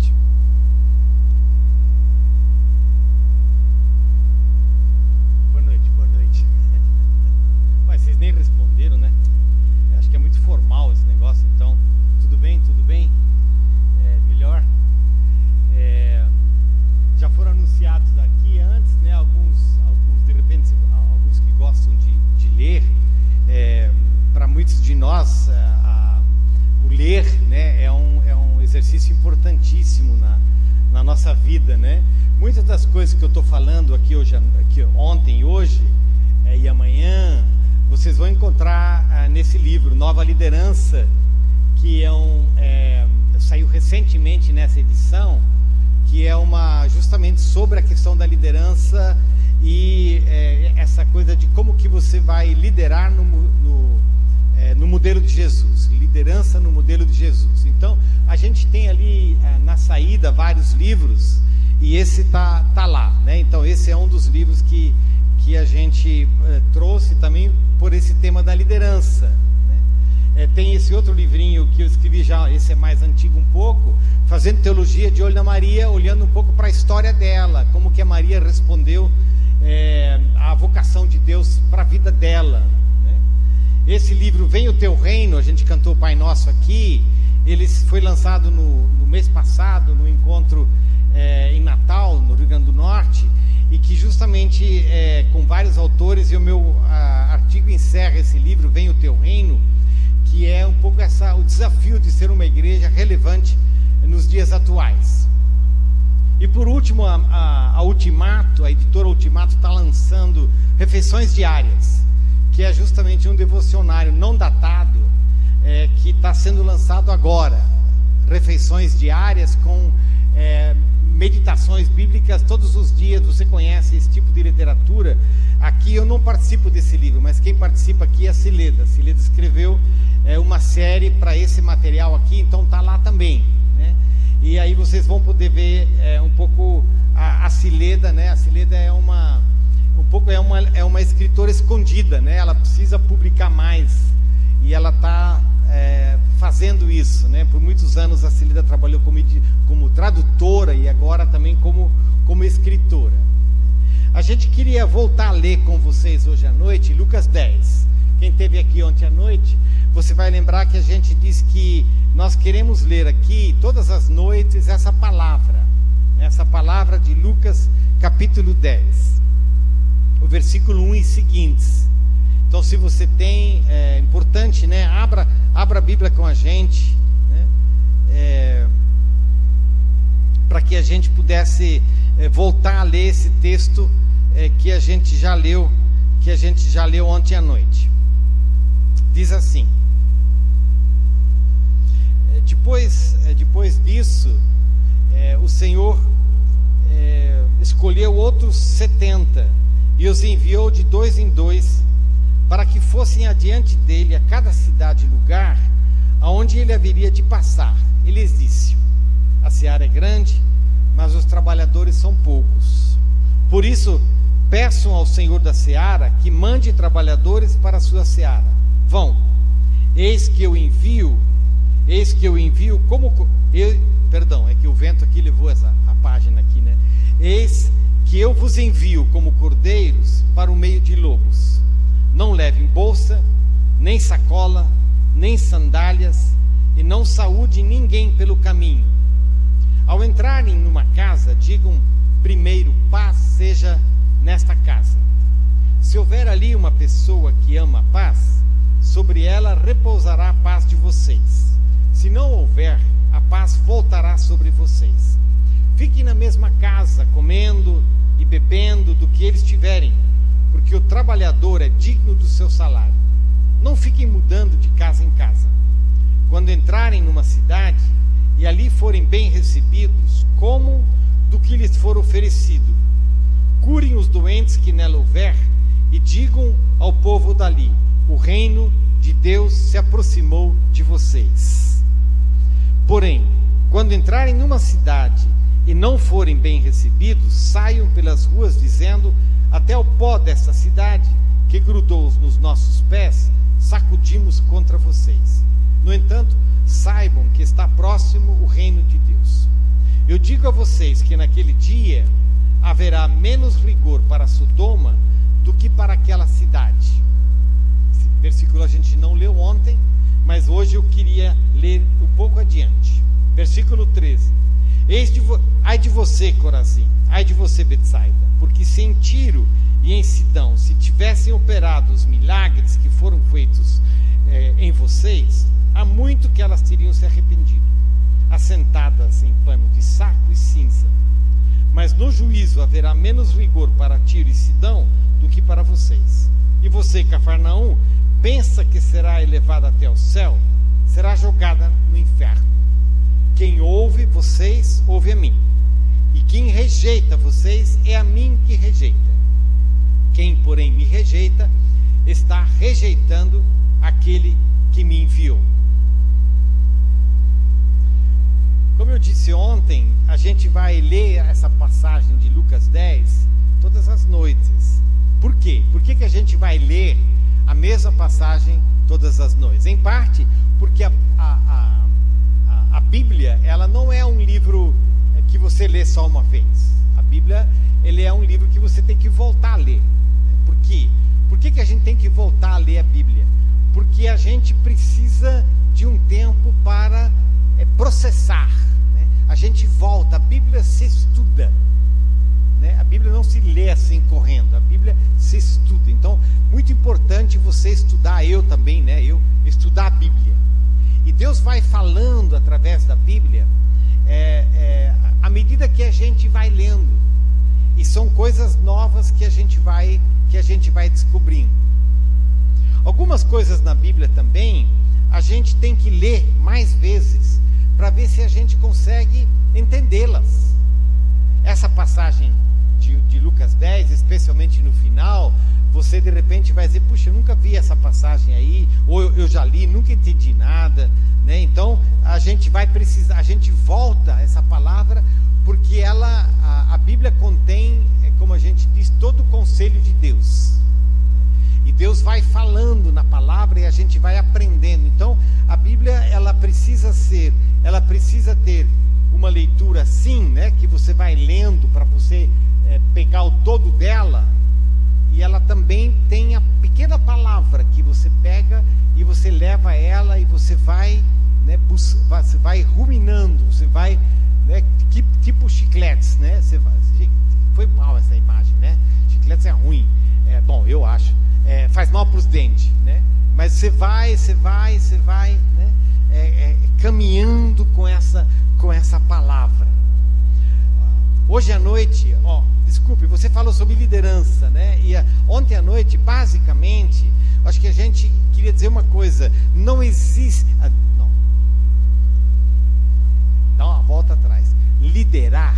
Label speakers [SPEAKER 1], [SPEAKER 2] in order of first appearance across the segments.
[SPEAKER 1] noite. Boa noite, boa noite. Mas vocês nem responderam, né? Acho que é muito formal esse negócio, então. Tudo bem? Tudo bem? Melhor? Já foram anunciados aqui antes, né? Alguns de repente, alguns que gostam de ler. Para muitos de nós, o ler, né, é um exercício importantíssimo na nossa vida, né? Muitas das coisas que eu estou falando aqui ontem, hoje e amanhã, vocês vão encontrar nesse livro, Nova Liderança, que saiu recentemente nessa edição, que é justamente sobre a questão da liderança e essa coisa de como que você vai liderar no modelo de Jesus, liderança no modelo de Jesus. Então, a gente tem ali na saída vários livros e esse tá lá, né? Então, esse é um dos livros que a gente trouxe também por esse tema da liderança, né? Tem esse outro livrinho que eu escrevi já, esse é mais antigo um pouco, Fazendo Teologia de Olho na Maria, olhando um pouco para a história dela, como que a Maria respondeu à vocação de Deus para a vida dela. Esse livro, Vem o Teu Reino, a gente cantou o Pai Nosso aqui, ele foi lançado no mês passado, no encontro em Natal, no Rio Grande do Norte, e que justamente com vários autores, e o meu artigo encerra esse livro, Vem o Teu Reino, que é um pouco o desafio de ser uma igreja relevante nos dias atuais. E por último, a Ultimato, a editora Ultimato está lançando Refeições Diárias, que é justamente um devocionário não datado, que está sendo lançado agora. Refeições diárias com meditações bíblicas todos os dias. Você conhece esse tipo de literatura? Aqui eu não participo desse livro, mas quem participa aqui é a Cileda. A Cileda escreveu uma série para esse material aqui, então está lá também, né? E aí vocês vão poder ver um pouco a Cileda, né? A Cileda é uma escritora escondida, né? Ela precisa publicar mais e ela está fazendo isso, né? Por muitos anos a Cileda trabalhou como tradutora e agora também como escritora. A gente queria voltar a ler com vocês hoje à noite Lucas 10. Quem esteve aqui ontem à noite, você vai lembrar que a gente disse que nós queremos ler aqui todas as noites essa palavra de Lucas capítulo 10, o versículo 1 e seguintes. Então, se você tem, é importante, né? Abra a Bíblia com a gente, né? Para que a gente pudesse voltar a ler esse texto que a gente já leu ontem à noite. Diz assim: depois disso, o Senhor escolheu outros 70 e os enviou de 2 em 2 para que fossem adiante dele a cada cidade e lugar aonde ele haveria de passar. Ele lhes disse: a seara é grande, mas os trabalhadores são poucos. Por isso, peçam ao Senhor da seara que mande trabalhadores para a sua seara. Vão, eis que eu envio é que o vento aqui levou a página aqui, né? Eis que eu vos envio como cordeiros para o meio de lobos. Não levem bolsa, nem sacola, nem sandálias, e não saúde ninguém pelo caminho. Ao entrarem numa casa, digam primeiro: paz seja nesta casa. Se houver ali uma pessoa que ama a paz, sobre ela repousará a paz de vocês. Se não houver, a paz voltará sobre vocês. Fiquem na mesma casa, comendo e bebendo do que eles tiverem, porque o trabalhador é digno do seu salário. Não fiquem mudando de casa em casa. Quando entrarem numa cidade e ali forem bem recebidos, comam do que lhes for oferecido. Curem os doentes que nela houver e digam ao povo dali: o reino de Deus se aproximou de vocês. Porém, quando entrarem numa cidade e não forem bem recebidos, saiam pelas ruas dizendo: até o pó dessa cidade que grudou nos nossos pés, sacudimos contra vocês. No entanto, saibam que está próximo o reino de Deus. digo a vocês que naquele dia haverá menos rigor para Sodoma do que para aquela cidade. Esse versículo a gente não leu ontem, mas hoje eu queria ler um pouco adiante. Versículo 13. Ai de você, Corazim, ai de você, Betsaida, porque se em Tiro e em Sidão se tivessem operado os milagres que foram feitos em vocês, há muito que elas teriam se arrependido, assentadas em pano de saco e cinza. Mas no juízo haverá menos rigor para Tiro e Sidão do que para vocês. E você, Cafarnaum, pensa que será elevada até o céu? Será jogada no inferno. Quem ouve vocês, ouve a mim. E quem rejeita vocês, é a mim que rejeita. Quem, porém, me rejeita, está rejeitando aquele que me enviou. Como eu disse ontem, a gente vai ler essa passagem de Lucas 10 todas as noites. Por quê? Por que a gente vai ler a mesma passagem todas as noites? Em parte, porque a Bíblia, ela não é um livro que você lê só uma vez. A Bíblia, ele é um livro que você tem que voltar a ler. Por quê? Por que a gente tem que voltar a ler a Bíblia? Porque a gente precisa de um tempo para processar, né? A gente volta, a Bíblia se estuda, né? A Bíblia não se lê assim correndo, a Bíblia se estuda. Então, muito importante você estudar, eu também, né? Eu estudar a Bíblia. E Deus vai falando através da Bíblia, à medida que a gente vai lendo. E são coisas novas que a gente vai descobrindo. Algumas coisas na Bíblia também, a gente tem que ler mais vezes, para ver se a gente consegue entendê-las. Essa passagem de Lucas 10, especialmente no final, você de repente vai dizer, puxa, eu nunca vi essa passagem aí, ou eu já li, nunca entendi nada, né? Então a gente vai precisar, a gente volta a essa palavra, porque a Bíblia contém, como a gente diz, todo o conselho de Deus. E Deus vai falando na palavra e a gente vai aprendendo. Então a Bíblia, ela precisa ter uma leitura assim, né, que você vai lendo para você pegar o todo dela. E ela também tem a pequena palavra que você pega e você leva ela e você vai, né, você vai ruminando, você vai, né, tipo chicletes, né? Foi mal essa imagem, né? Chicletes é ruim, bom, eu acho, faz mal para os dentes, né? Mas você vai, né, caminhando com essa palavra. Hoje à noite, desculpe, você falou sobre liderança, né? E ontem à noite, basicamente, acho que a gente queria dizer uma coisa: não existe. Não. Dá uma volta atrás. Liderar,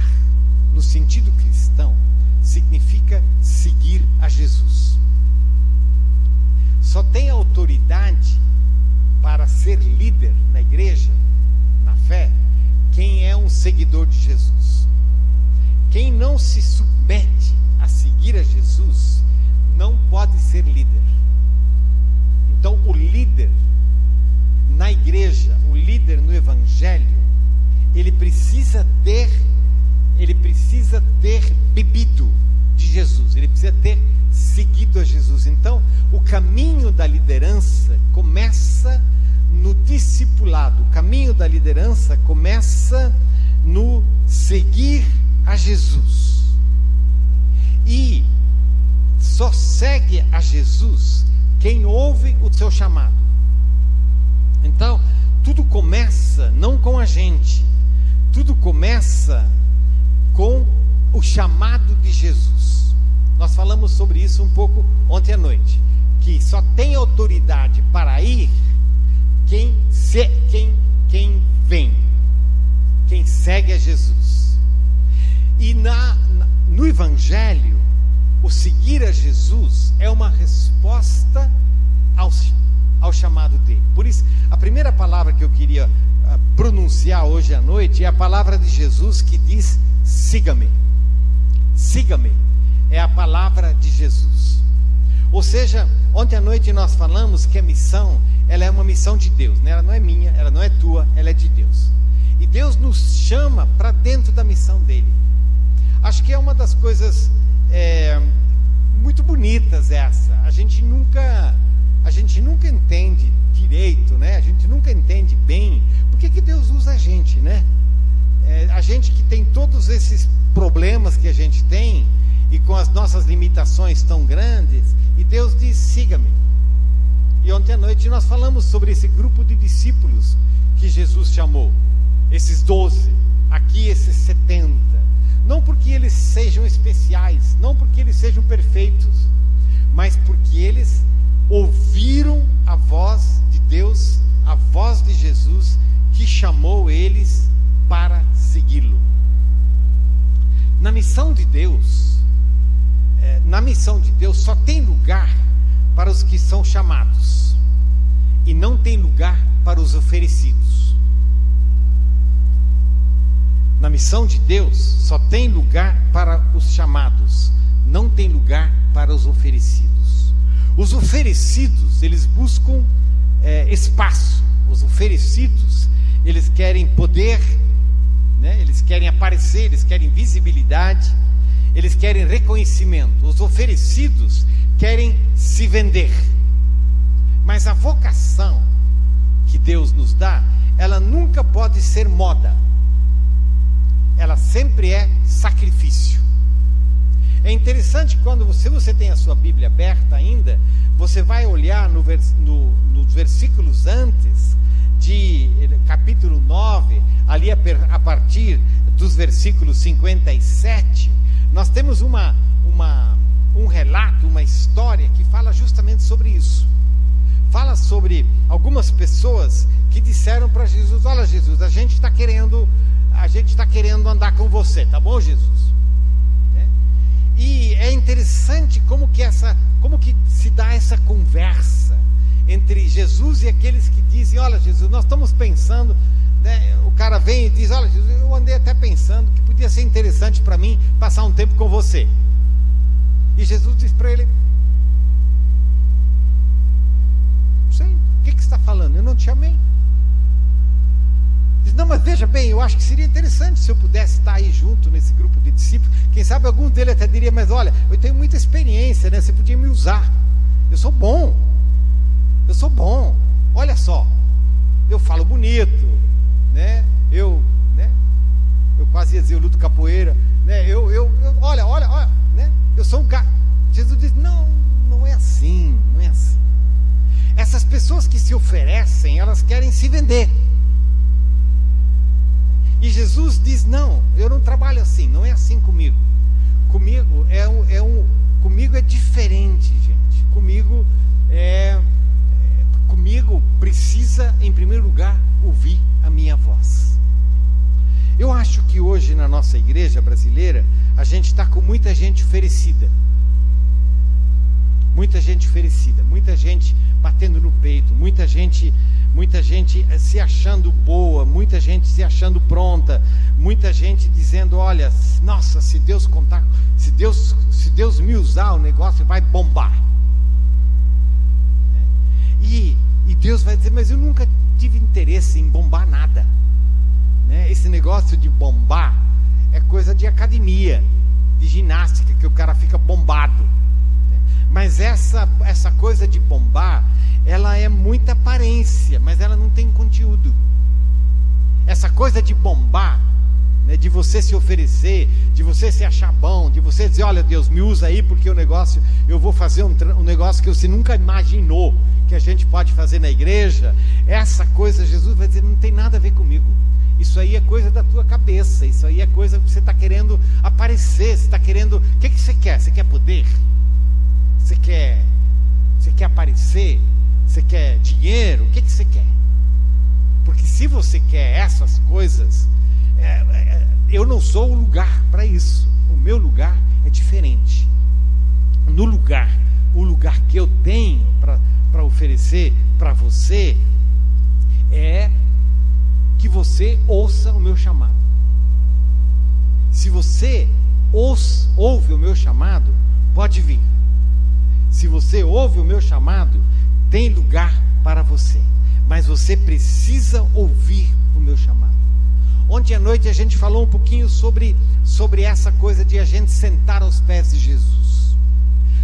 [SPEAKER 1] no sentido cristão, significa seguir a Jesus. Só tem autoridade para ser líder na igreja, na fé, quem é um seguidor de Jesus. Quem não se submete a seguir a Jesus não pode ser líder. Então, o líder na igreja, o líder no evangelho, ele precisa ter bebido de Jesus, ele precisa ter seguido a Jesus. Então, o caminho da liderança começa no discipulado, o caminho da liderança começa no seguir a Jesus. E só segue a Jesus quem ouve o seu chamado. Então, tudo começa não com a gente, tudo começa com o chamado de Jesus. Nós falamos sobre isso um pouco ontem à noite, que só tem autoridade para ir quem vem, quem segue a Jesus. E no Evangelho, o seguir a Jesus é uma resposta ao chamado dele. Por isso, a primeira palavra que eu queria pronunciar hoje à noite é a palavra de Jesus que diz: siga-me. Siga-me é a palavra de Jesus. Ou seja, ontem à noite nós falamos que a missão, ela é uma missão de Deus, né? Ela não é minha, ela não é tua, ela é de Deus. E Deus nos chama para dentro da missão dele. Acho que é uma das coisas muito bonitas essa. A gente nunca entende direito, né? A gente nunca entende bem por que Deus usa a gente, né? A gente que tem todos esses problemas que a gente tem, e com as nossas limitações tão grandes, e Deus diz: siga-me. E ontem à noite nós falamos sobre esse grupo de discípulos que Jesus chamou, esses 12, aqui esses 70, não porque eles sejam especiais, não porque eles sejam perfeitos, mas porque eles ouviram a voz de Deus, a voz de Jesus, que chamou eles para segui-lo. Na missão de Deus, só tem lugar para os que são chamados, e não tem lugar para os oferecidos. Na missão de Deus, só tem lugar para os chamados, não tem lugar para os oferecidos. Os oferecidos, eles buscam espaço. Os oferecidos, eles querem poder, né? Eles querem aparecer, eles querem visibilidade, eles querem reconhecimento. Os oferecidos querem se vender. Mas a vocação que Deus nos dá, ela nunca pode ser moda. Ela sempre é sacrifício. É interessante quando você tem a sua Bíblia aberta ainda, você vai olhar nos versículos antes de capítulo 9, ali a partir dos versículos 57, nós temos um relato, uma história que fala justamente sobre isso. Fala sobre algumas pessoas que disseram para Jesus: olha, Jesus, a gente está querendo andar com você, tá bom, Jesus? E é interessante como que se dá essa conversa entre Jesus e aqueles que dizem: olha, Jesus, nós estamos pensando, né? O cara vem e diz: olha, Jesus, eu andei até pensando que podia ser interessante para mim passar um tempo com você. E Jesus diz para ele: não sei, o que você está falando? Eu não te chamei. Diz: não, mas veja bem, eu acho que seria interessante se eu pudesse estar aí junto nesse grupo de discípulos. Quem sabe algum deles até diria: mas olha, eu tenho muita experiência, né? Você podia me usar. Eu sou bom, olha só, eu falo bonito, né? Eu quase ia dizer, eu luto capoeira, né? Olha, né? Eu sou um cara. Jesus diz: não é assim, não é assim. Essas pessoas que se oferecem, elas querem se vender. E Jesus diz: não, eu não trabalho assim, não é assim comigo. Comigo é diferente, gente. Comigo precisa, em primeiro lugar, ouvir a minha voz. Eu acho que hoje na nossa igreja brasileira, a gente está com muita gente oferecida. Muita gente oferecida, muita gente batendo no peito, muita gente se achando boa, muita gente se achando pronta, muita gente dizendo: olha, nossa, se Deus me usar, o negócio vai bombar. E Deus vai dizer: mas eu nunca tive interesse em bombar nada, né? Esse negócio de bombar é coisa de academia, de ginástica, que o cara fica bombado. Mas essa coisa de bombar, ela é muita aparência, mas ela não tem conteúdo. Essa coisa de bombar, né, de você se oferecer, de você se achar bom, de você dizer: olha, Deus, me usa aí porque eu vou fazer um negócio que você nunca imaginou que a gente pode fazer na igreja. Essa coisa, Jesus vai dizer: não tem nada a ver comigo. Isso aí é coisa da tua cabeça, isso aí é coisa que você está querendo aparecer, você está querendo... O que você quer? Você quer poder? Você quer aparecer? Você quer dinheiro? O que você quer? Porque se você quer essas coisas, eu não sou o lugar para isso. O meu lugar é diferente. O lugar que eu tenho para oferecer para você é que você ouça o meu chamado. Se você ouve o meu chamado, pode vir. Se você ouve o meu chamado, tem lugar para você. Mas você precisa ouvir o meu chamado. Ontem à noite a gente falou um pouquinho sobre essa coisa de a gente sentar aos pés de Jesus.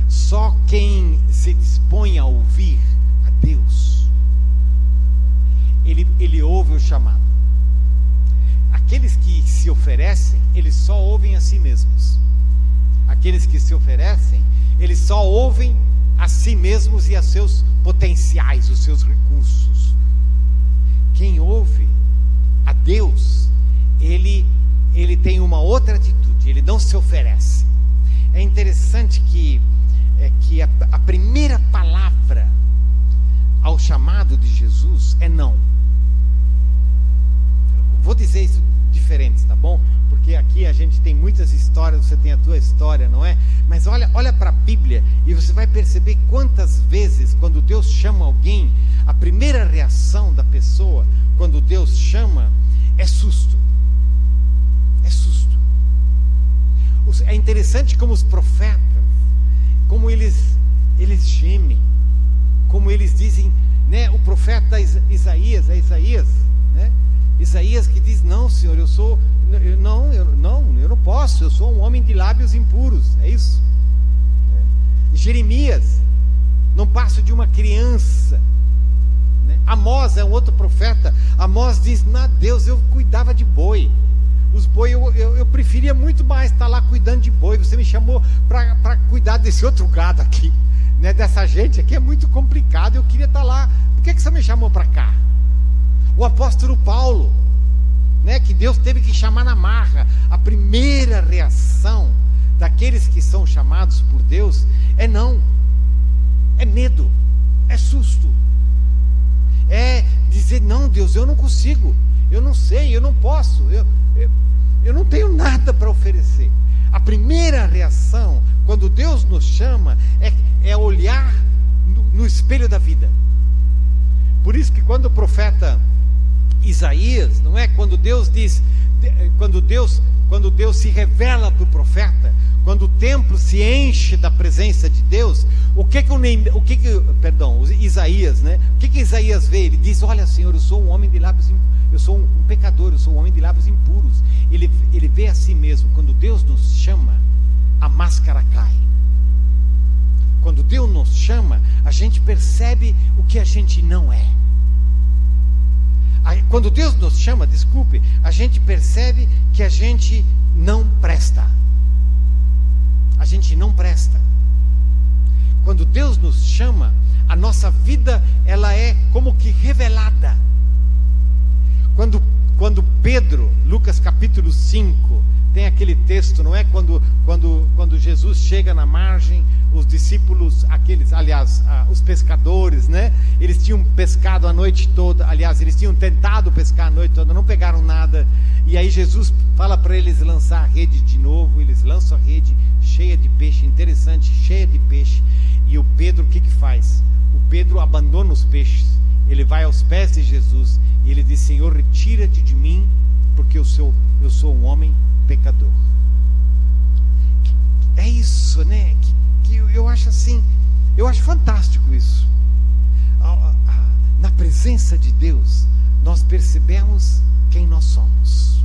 [SPEAKER 1] Só quem se dispõe a ouvir a Deus, ele ouve o chamado. Aqueles que se oferecem, eles só ouvem a si mesmos. Aqueles que se oferecem, eles só ouvem a si mesmos e a seus potenciais, os seus recursos. Quem ouve a Deus, ele tem uma outra atitude, ele não se oferece. É interessante que a primeira palavra ao chamado de Jesus é não. Vou dizer isso diferente, tá bom? Porque aqui a gente tem muitas histórias, você tem a tua história, não é? Mas olha para a Bíblia e você vai perceber quantas vezes, quando Deus chama alguém, a primeira reação da pessoa, quando Deus chama, é susto. É susto. É interessante como os profetas, como eles gemem, como eles dizem, né? O profeta Isaías, né? Isaías que diz: não, Senhor, eu não posso, eu sou um homem de lábios impuros. É isso. Jeremias: não passo de uma criança. Amós é um outro profeta. Amós diz: Deus, eu cuidava de boi. Os boi eu preferia muito mais estar lá cuidando de boi. Você me chamou para cuidar desse outro gado aqui, né? Dessa gente aqui é muito complicado. Eu queria estar lá. Por que você me chamou para cá? O apóstolo Paulo, né? Que Deus teve que chamar na marra. A primeira reação daqueles que são chamados por Deus é não, é medo, é susto. É dizer: não, Deus, eu não consigo, eu não sei, eu não posso, eu não tenho nada para oferecer. A primeira reação, quando Deus nos chama, é olhar no espelho da vida. Por isso que quando o profeta Isaías, não é? Quando Deus diz, quando Deus se revela para o profeta, quando o templo se enche da presença de Deus, Isaías, né? O que Isaías vê? Ele diz: olha, Senhor, eu sou um homem de lábios, eu sou um pecador, eu sou um homem de lábios impuros. Ele vê a si mesmo. Quando Deus nos chama, a máscara cai. Quando Deus nos chama, a gente percebe o que a gente não é. Quando Deus nos chama, a gente percebe que a gente não presta. A gente não presta. Quando Deus nos chama, a nossa vida, ela é como que revelada. Quando Pedro, Lucas capítulo 5, tem aquele texto, não é? Quando Jesus chega na margem, os discípulos, os pescadores, né? Eles tinham pescado a noite toda, eles tinham tentado pescar a noite toda, não pegaram nada. E aí Jesus fala para eles lançar a rede de novo. Eles lançam a rede cheia de peixe, interessante, cheia de peixe. E o Pedro, o que faz? O Pedro abandona os peixes, ele vai aos pés de Jesus e ele diz: Senhor, retira-te de mim, porque eu sou um homem pecador. É isso, né? Que eu acho assim, eu acho fantástico isso. Na presença de Deus, nós percebemos quem nós somos.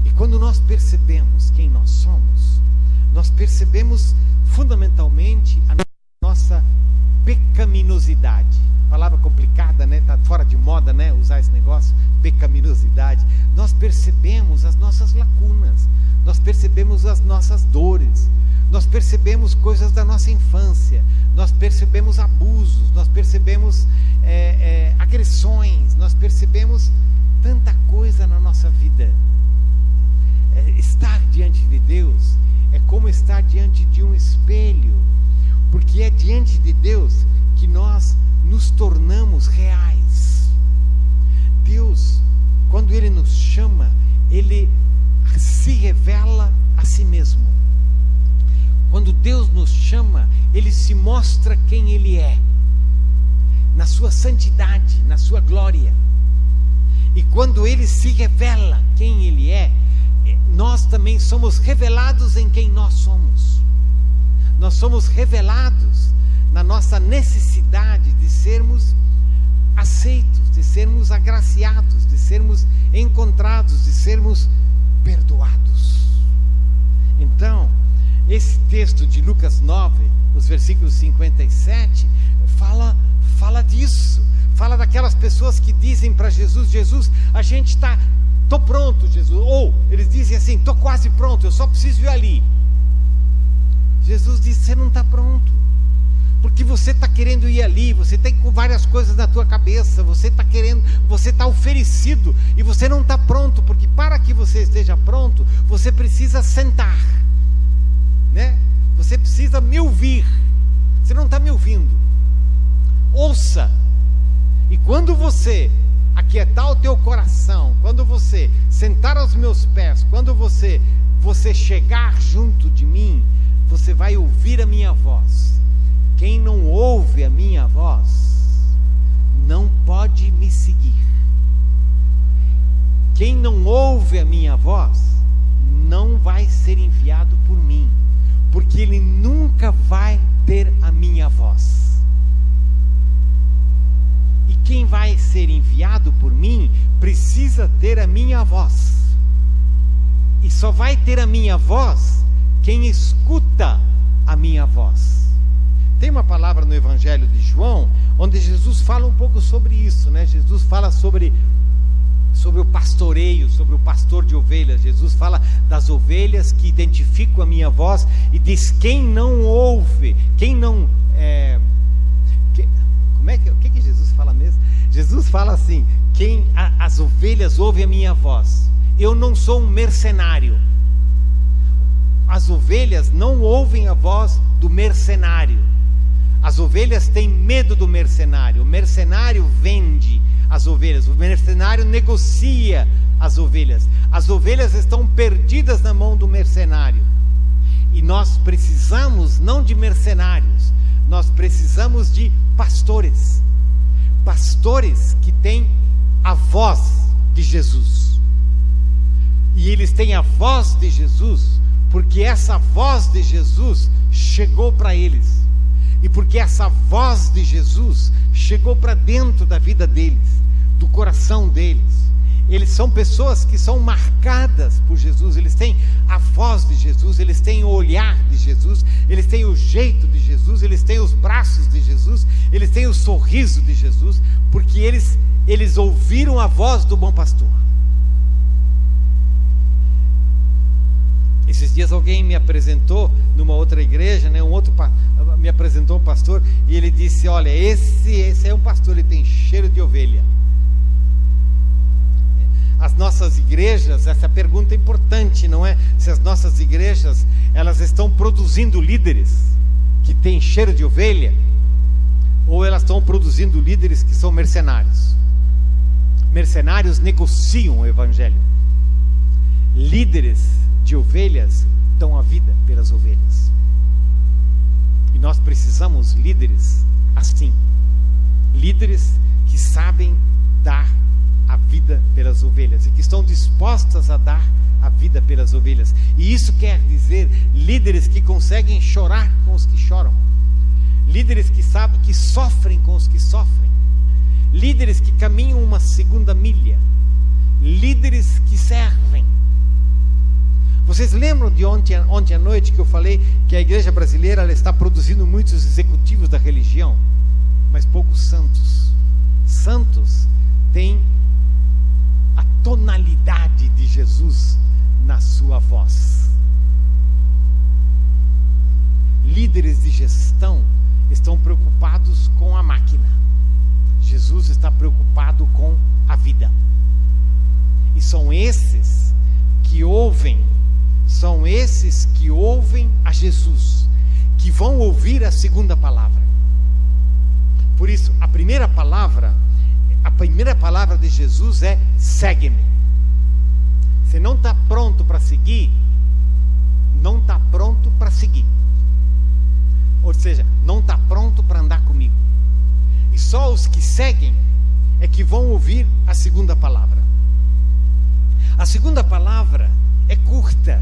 [SPEAKER 1] E quando nós percebemos quem nós somos, nós percebemos fundamentalmente a nossa pecaminosidade. Palavra complicada, né? Está fora de moda, né? Usar esse negócio, pecaminosidade. Nós percebemos as nossas lacunas, nós percebemos as nossas dores, nós percebemos coisas da nossa infância, nós percebemos abusos, nós percebemos agressões, nós percebemos tanta coisa na nossa vida. Estar diante de Deus é como estar diante de um espelho, porque é diante de Deus que nós nos tornamos reais. Deus, quando Ele nos chama, Ele se revela a si mesmo. Quando Deus nos chama, Ele se mostra quem Ele é, na sua santidade, na sua glória. E quando Ele se revela quem Ele é, nós também somos revelados em quem nós somos. Nós somos revelados na nossa necessidade de sermos aceitos, de sermos agraciados, de sermos encontrados, de sermos perdoados. Então, esse texto de Lucas 9, os versículos 57, fala disso. Fala daquelas pessoas que dizem para Jesus: Jesus, a gente tô pronto, Jesus. Ou eles dizem assim: tô quase pronto, eu só preciso ir ali. Jesus diz: você não está pronto, porque você está querendo ir ali, você tem com várias coisas na tua cabeça, você está oferecido, e você não está pronto, porque para que você esteja pronto, você precisa sentar, né? Você precisa me ouvir. Você não está me ouvindo. Ouça. E quando você aquietar o teu coração, quando você sentar aos meus pés, quando você chegar junto de mim, você vai ouvir a minha voz. Quem não ouve a minha voz não pode me seguir. Quem não ouve a minha voz não vai ser enviado por mim, porque ele nunca vai ter a minha voz. E quem vai ser enviado por mim precisa ter a minha voz. E só vai ter a minha voz quem escuta a minha voz. Tem uma palavra no Evangelho de João onde Jesus fala um pouco sobre isso, né? Jesus fala sobre o pastoreio, sobre o pastor de ovelhas. Jesus fala das ovelhas que identificam a minha voz e diz: quem não ouve, quem não o que Jesus fala mesmo? Jesus fala assim: as ovelhas ouvem a minha voz. Eu não sou um mercenário. As ovelhas não ouvem a voz do mercenário. As ovelhas têm medo do mercenário. O mercenário vende as ovelhas, o mercenário negocia as ovelhas. As ovelhas estão perdidas na mão do mercenário. E nós precisamos não de mercenários, nós precisamos de pastores. Pastores que têm a voz de Jesus. E eles têm a voz de Jesus porque essa voz de Jesus chegou para eles. E porque essa voz de Jesus chegou para dentro da vida deles, do coração deles. Eles são pessoas que são marcadas por Jesus. Eles têm a voz de Jesus, eles têm o olhar de Jesus, eles têm o jeito de Jesus, eles têm os braços de Jesus, eles têm o sorriso de Jesus, porque eles ouviram a voz do bom pastor. Esses dias alguém me apresentou numa outra igreja, né? Me apresentou um pastor e ele disse: olha, esse é um pastor, ele tem cheiro de ovelha. As nossas igrejas, essa pergunta é importante, não é? Se as nossas igrejas, elas estão produzindo líderes que têm cheiro de ovelha, ou elas estão produzindo líderes que são mercenários. Mercenários negociam o evangelho. Líderes de ovelhas dão a vida pelas ovelhas. E nós precisamos líderes assim. Líderes que sabem dar a vida pelas ovelhas e que estão dispostas a dar a vida pelas ovelhas. E isso quer dizer líderes que conseguem chorar com os que choram, líderes que sabem que sofrem com os que sofrem, líderes que caminham uma segunda milha, líderes que servem. Vocês lembram de ontem à noite que eu falei que a igreja brasileira ela está produzindo muitos executivos da religião, mas poucos santos. Santos têm a tonalidade de Jesus na sua voz. Líderes de gestão estão preocupados com a máquina. Jesus está preocupado com a vida. E são esses que ouvem a Jesus, que vão ouvir a segunda palavra. Por isso, a primeira palavra de Jesus é: segue-me. Você não está pronto para seguir, não está pronto para seguir. Ou seja, não está pronto para andar comigo. E só os que seguem é que vão ouvir a segunda palavra. A segunda palavra é curta.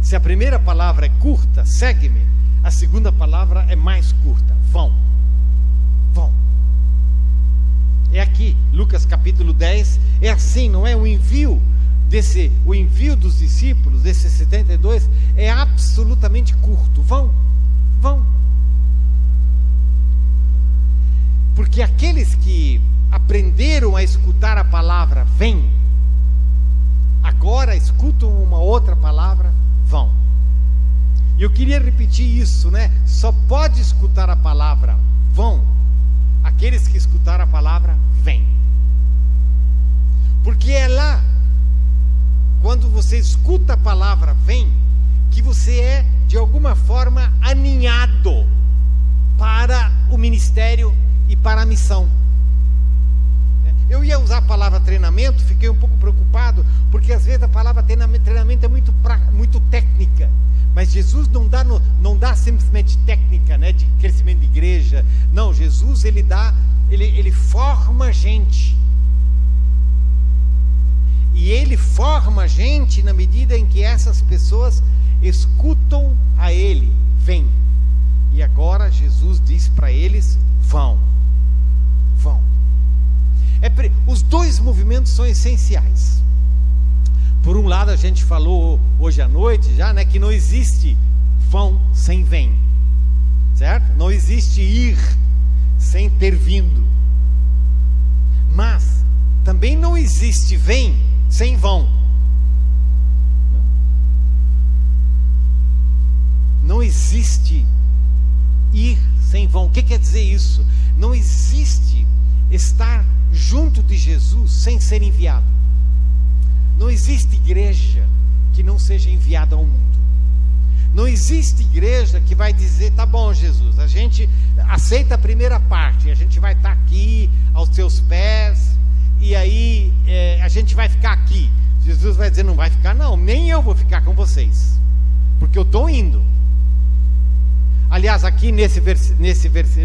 [SPEAKER 1] Se a primeira palavra é curta, segue-me, a segunda palavra é mais curta: vão. é aqui, Lucas capítulo 10, é assim, não é? O envio dos discípulos, desses 72, é absolutamente curto. Vão. Porque aqueles que aprenderam a escutar a palavra vem, agora escutam uma outra palavra, vão. E eu queria repetir isso, né? Só pode escutar a palavra vão aqueles que escutaram a palavra vem. Porque é lá, quando você escuta a palavra vem, que você é de alguma forma aninhado para o ministério e para a missão. Eu ia usar a palavra treinamento, fiquei um pouco preocupado, porque às vezes a palavra treinamento é muito técnica, mas Jesus não dá simplesmente técnica, né, de crescimento de igreja. Não, Jesus ele forma gente, e ele forma a gente na medida em que essas pessoas escutam a ele, vem. E agora Jesus diz para eles, vão. Os dois movimentos são essenciais. Por um lado, a gente falou hoje à noite já, né, que não existe vão sem vem, certo? Não existe ir sem ter vindo. Mas também não existe vem sem vão. Não existe ir sem vão. O que quer dizer isso? Não existe estar junto de Jesus sem ser enviado. Não existe igreja que não seja enviada ao mundo. Não existe igreja que vai dizer, tá bom, Jesus, a gente aceita a primeira parte, a gente vai estar aqui aos teus pés, e aí a gente vai ficar aqui. Jesus vai dizer, não vai ficar não, nem eu vou ficar com vocês, porque eu estou indo. Aliás, aqui nesse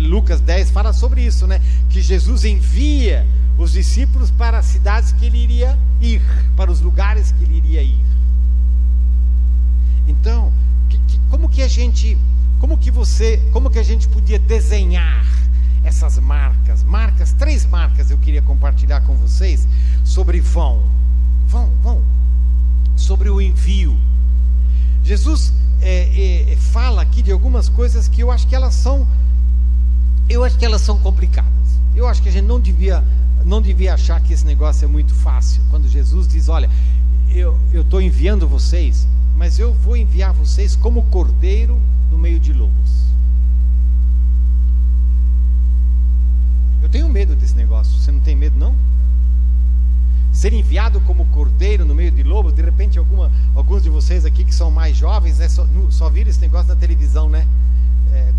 [SPEAKER 1] Lucas 10 fala sobre isso, né? Que Jesus envia os discípulos para as cidades que ele iria ir, para os lugares que ele iria ir. Então, como que a gente podia desenhar essas marcas? Três marcas eu queria compartilhar com vocês sobre vão, sobre o envio. Jesus fala aqui de algumas coisas que eu acho que elas são complicadas. Eu acho que a gente não devia achar que esse negócio é muito fácil. Quando Jesus diz, olha, eu estou enviando vocês, mas eu vou enviar vocês como cordeiro no meio de lobos. Eu tenho medo desse negócio. Você não tem medo, não? Ser enviado como cordeiro no meio de lobos. De repente alguns de vocês aqui que são mais jovens, né, só viram esse negócio na televisão, né?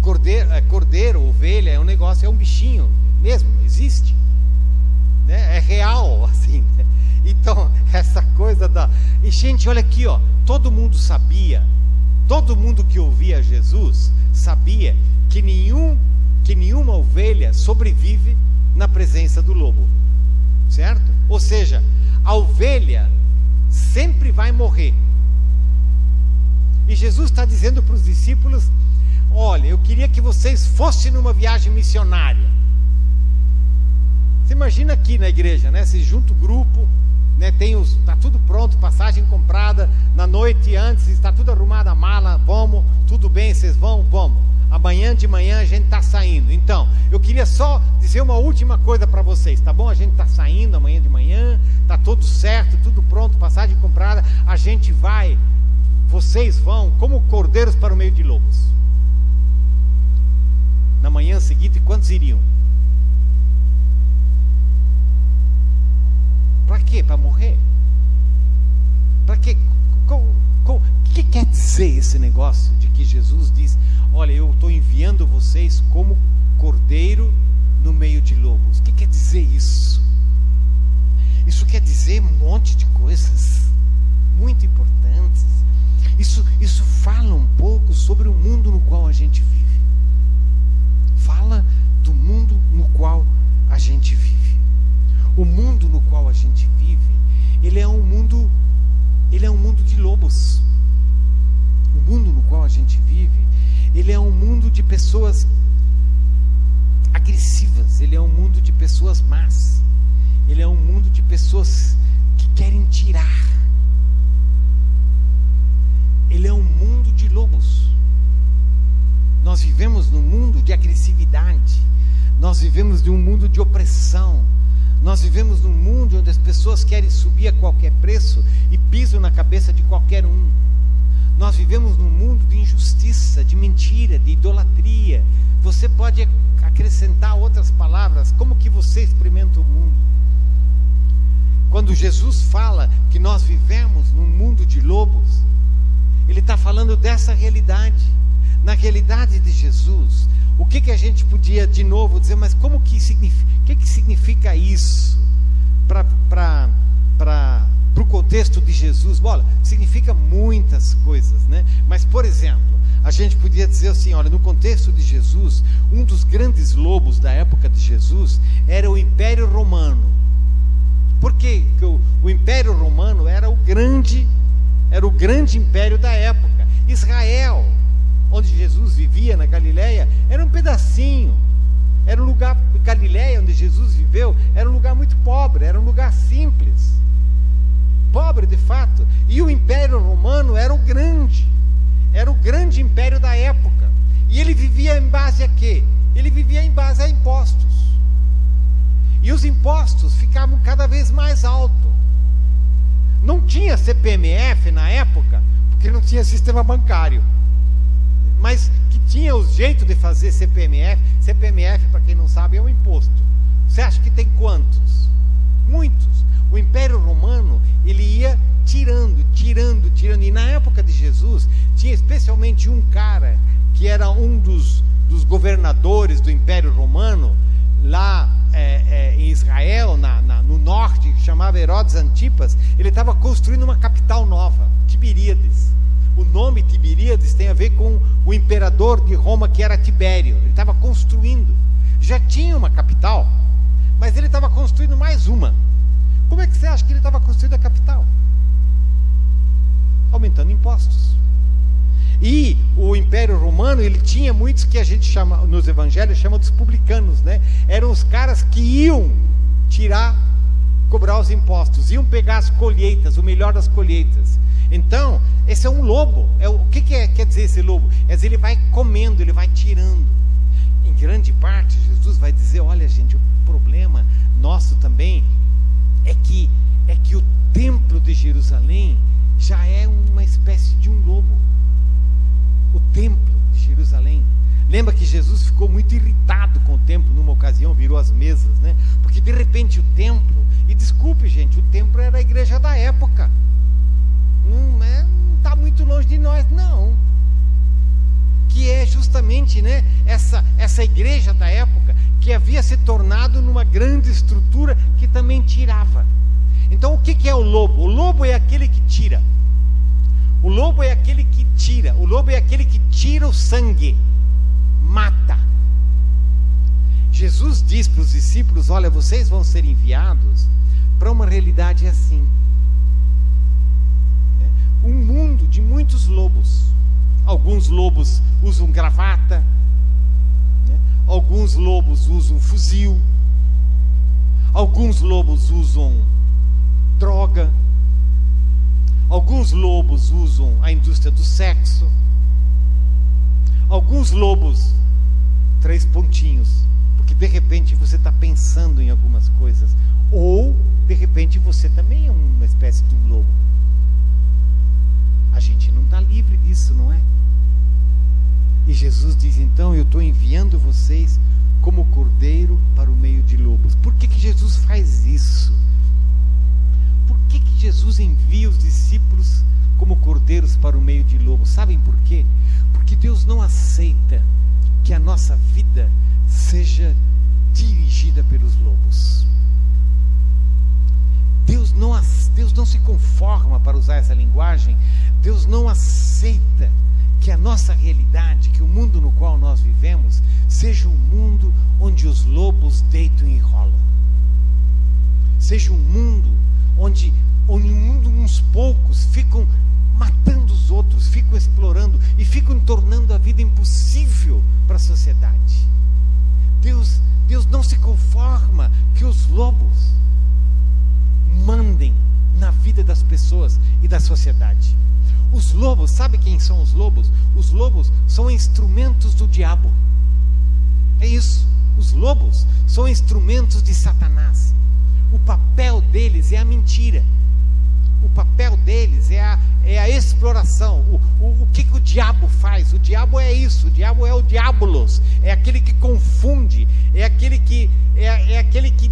[SPEAKER 1] Cordeiro, ovelha, é um negócio, é um bichinho mesmo, existe, né? É real, assim, né? Então essa coisa e gente, olha aqui, ó, todo mundo que ouvia Jesus sabia que nenhuma ovelha sobrevive na presença do lobo, certo? Ou seja, a ovelha sempre vai morrer. E Jesus está dizendo para os discípulos, olha, eu queria que vocês fossem numa viagem missionária. Você imagina aqui na igreja, né? Se junta o grupo, né? Está tudo pronto, passagem comprada, na noite antes, está tudo arrumado, a mala, vamos, tudo bem, vocês vão, vamos. Amanhã de manhã a gente está saindo. Então, eu queria só dizer uma última coisa para vocês, tá bom? A gente está saindo amanhã de manhã, está tudo certo, tudo pronto, passagem comprada, a gente vai, vocês vão como cordeiros para o meio de lobos. Na manhã seguinte, quantos iriam? Para quê? Para morrer? Para quê? O que quer dizer esse negócio de que Jesus diz, olha, eu estou enviando vocês como cordeiro no meio de lobos? O que quer dizer isso? Isso quer dizer um monte de coisas muito importantes. Isso fala um pouco sobre o mundo no qual a gente vive. Fala do mundo no qual a gente vive. O mundo no qual a gente vive, ele é um mundo de lobos. O mundo no qual a gente vive, ele é um mundo de pessoas agressivas, ele é um mundo de pessoas más. Ele é um mundo de pessoas que querem tirar. Ele é um mundo de lobos. Nós vivemos num mundo de agressividade. Nós vivemos num mundo de opressão. Nós vivemos num mundo onde as pessoas querem subir a qualquer preço e pisam na cabeça de qualquer um. Nós vivemos num mundo de injustiça, de mentira, de idolatria. Você pode acrescentar outras palavras. Como que você experimenta o mundo? Quando Jesus fala que nós vivemos num mundo de lobos, Ele está falando dessa realidade. Na realidade de Jesus, o que a gente podia de novo dizer, mas como que significa, o que significa isso para o contexto de Jesus? Olha, significa muitas coisas, né? Mas, por exemplo, a gente podia dizer assim, olha, no contexto de Jesus, um dos grandes lobos da época de Jesus era o Império Romano. Por quê? Porque o Império Romano era o grande império da época. Israel, onde Jesus vivia, na Galileia, era um pedacinho. Era um lugar, Galileia, onde Jesus viveu, era um lugar muito pobre, era um lugar simples. Pobre, de fato. E o Império Romano era o grande império da época. E ele vivia em base a quê? Ele vivia em base a impostos. E os impostos ficavam cada vez mais altos. Não tinha CPMF na época, porque não tinha sistema bancário. Mas que tinha o jeito de fazer CPMF. CPMF, para quem não sabe, é um imposto. Você acha que tem quantos? Muitos. O Império Romano, ele ia tirando. E na época de Jesus, tinha especialmente um cara, que era um dos governadores do Império Romano, lá em Israel, no norte, que chamava Herodes Antipas. Ele estava construindo uma capital nova, Tiberíades. O nome Tiberíades tem a ver com o imperador de Roma, que era Tibério. Ele estava construindo, já tinha uma capital, mas ele estava construindo mais uma. Como é que você acha que ele estava construindo a capital? Aumentando impostos. E o Império Romano, ele tinha muitos que a gente chama, nos evangelhos, chama dos publicanos, né? Eram os caras que iam cobrar os impostos, iam pegar as colheitas, o melhor das colheitas. Então, esse é um lobo. O que quer dizer esse lobo? Ele vai comendo, ele vai tirando. Em grande parte, Jesus vai dizer, olha gente, o problema nosso também é que o templo de Jerusalém já é uma espécie de um lobo. O templo de Jerusalém. Lembra que Jesus ficou muito irritado com o templo numa ocasião, virou as mesas, né? Porque de repente o templo, e desculpe gente, o templo era a igreja da época. Não está muito longe de nós, não. Que é justamente, né, essa igreja da época, que havia se tornado numa grande estrutura que também tirava. Então o que é o lobo? O lobo é aquele que tira. O lobo é aquele que tira. O lobo é aquele que tira o sangue, mata. Jesus diz para os discípulos, olha, vocês vão ser enviados para uma realidade assim. Um mundo de muitos lobos. Alguns lobos usam gravata, né? Alguns lobos usam fuzil, alguns lobos usam droga, alguns lobos usam a indústria do sexo, alguns lobos, 3 pontinhos, porque de repente você está pensando em algumas coisas, ou de repente você também é uma espécie de um lobo. A gente não está livre disso, não é? E Jesus diz, então, eu estou enviando vocês como cordeiro para o meio de lobos. Por que Jesus faz isso? Por que Jesus envia os discípulos como cordeiros para o meio de lobos? Sabem por quê? Porque Deus não aceita que a nossa vida seja dirigida pelos lobos. Deus não se conforma, para usar essa linguagem. Deus não aceita que a nossa realidade, que o mundo no qual nós vivemos, seja um mundo onde os lobos deitam e rolam. Seja um mundo onde uns poucos ficam matando os outros, ficam explorando e ficam tornando a vida impossível para a sociedade. Deus não não se conforma que os lobos mandem na vida das pessoas e da sociedade. Os lobos, sabe quem são os lobos? Os lobos são instrumentos do diabo. É isso. Os lobos são instrumentos de Satanás. O papel deles é a mentira. O papel deles é a exploração. O que o diabo faz? O diabo é isso. O diabo é o diabolos. É aquele que confunde. É aquele que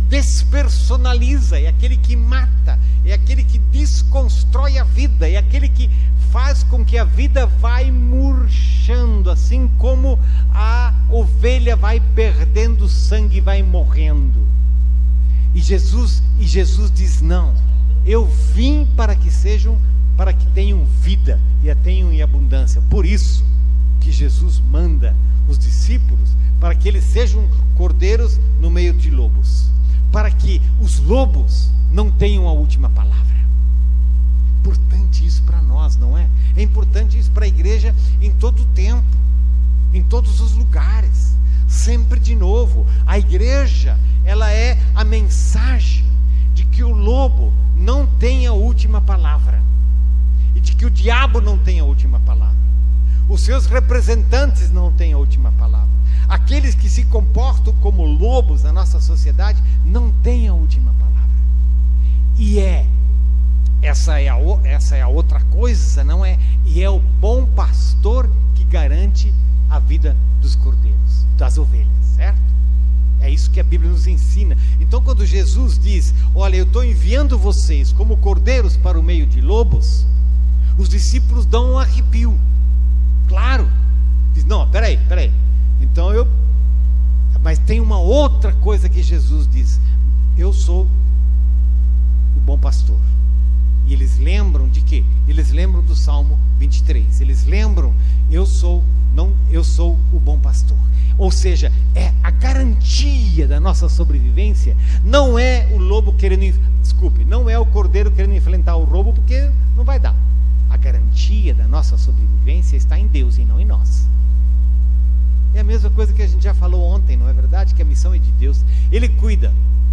[SPEAKER 1] despersonaliza. É aquele que mata. É aquele que desconstrói a vida. É aquele que faz com que a vida vai murchando, assim como a ovelha vai perdendo sangue e vai morrendo. E Jesus diz: não, eu vim para que tenham vida e a tenham em abundância. Por isso que Jesus manda os discípulos para que eles sejam cordeiros no meio de lobos, para que os lobos não tenham a última palavra. Importante isso para nós, não é? É importante isso para a igreja em todo o tempo, em todos os lugares, sempre de novo. A igreja, ela é a mensagem de que o lobo não tem a última palavra, e de que o diabo não tem a última palavra, os seus representantes não têm a última palavra, aqueles que se comportam como lobos na nossa sociedade não têm a última palavra. E essa é a outra coisa, não é? E é o bom pastor que garante a vida dos cordeiros, das ovelhas, certo? É isso que a Bíblia nos ensina. Então, quando Jesus diz: olha, eu estou enviando vocês como cordeiros para o meio de lobos, os discípulos dão um arrepio. Claro. Diz: não, peraí. Então mas tem uma outra coisa que Jesus diz: eu sou o bom pastor. E eles lembram de quê? Eles lembram do Salmo 23. Eles lembram: eu sou o bom pastor. Ou seja, é a garantia da nossa sobrevivência. Não é o lobo não é o cordeiro querendo enfrentar o lobo, porque não vai dar. A garantia da nossa sobrevivência está em Deus e não em nós. É a mesma coisa que a gente já falou ontem, não é verdade? Que a missão é de Deus. Ele cuida,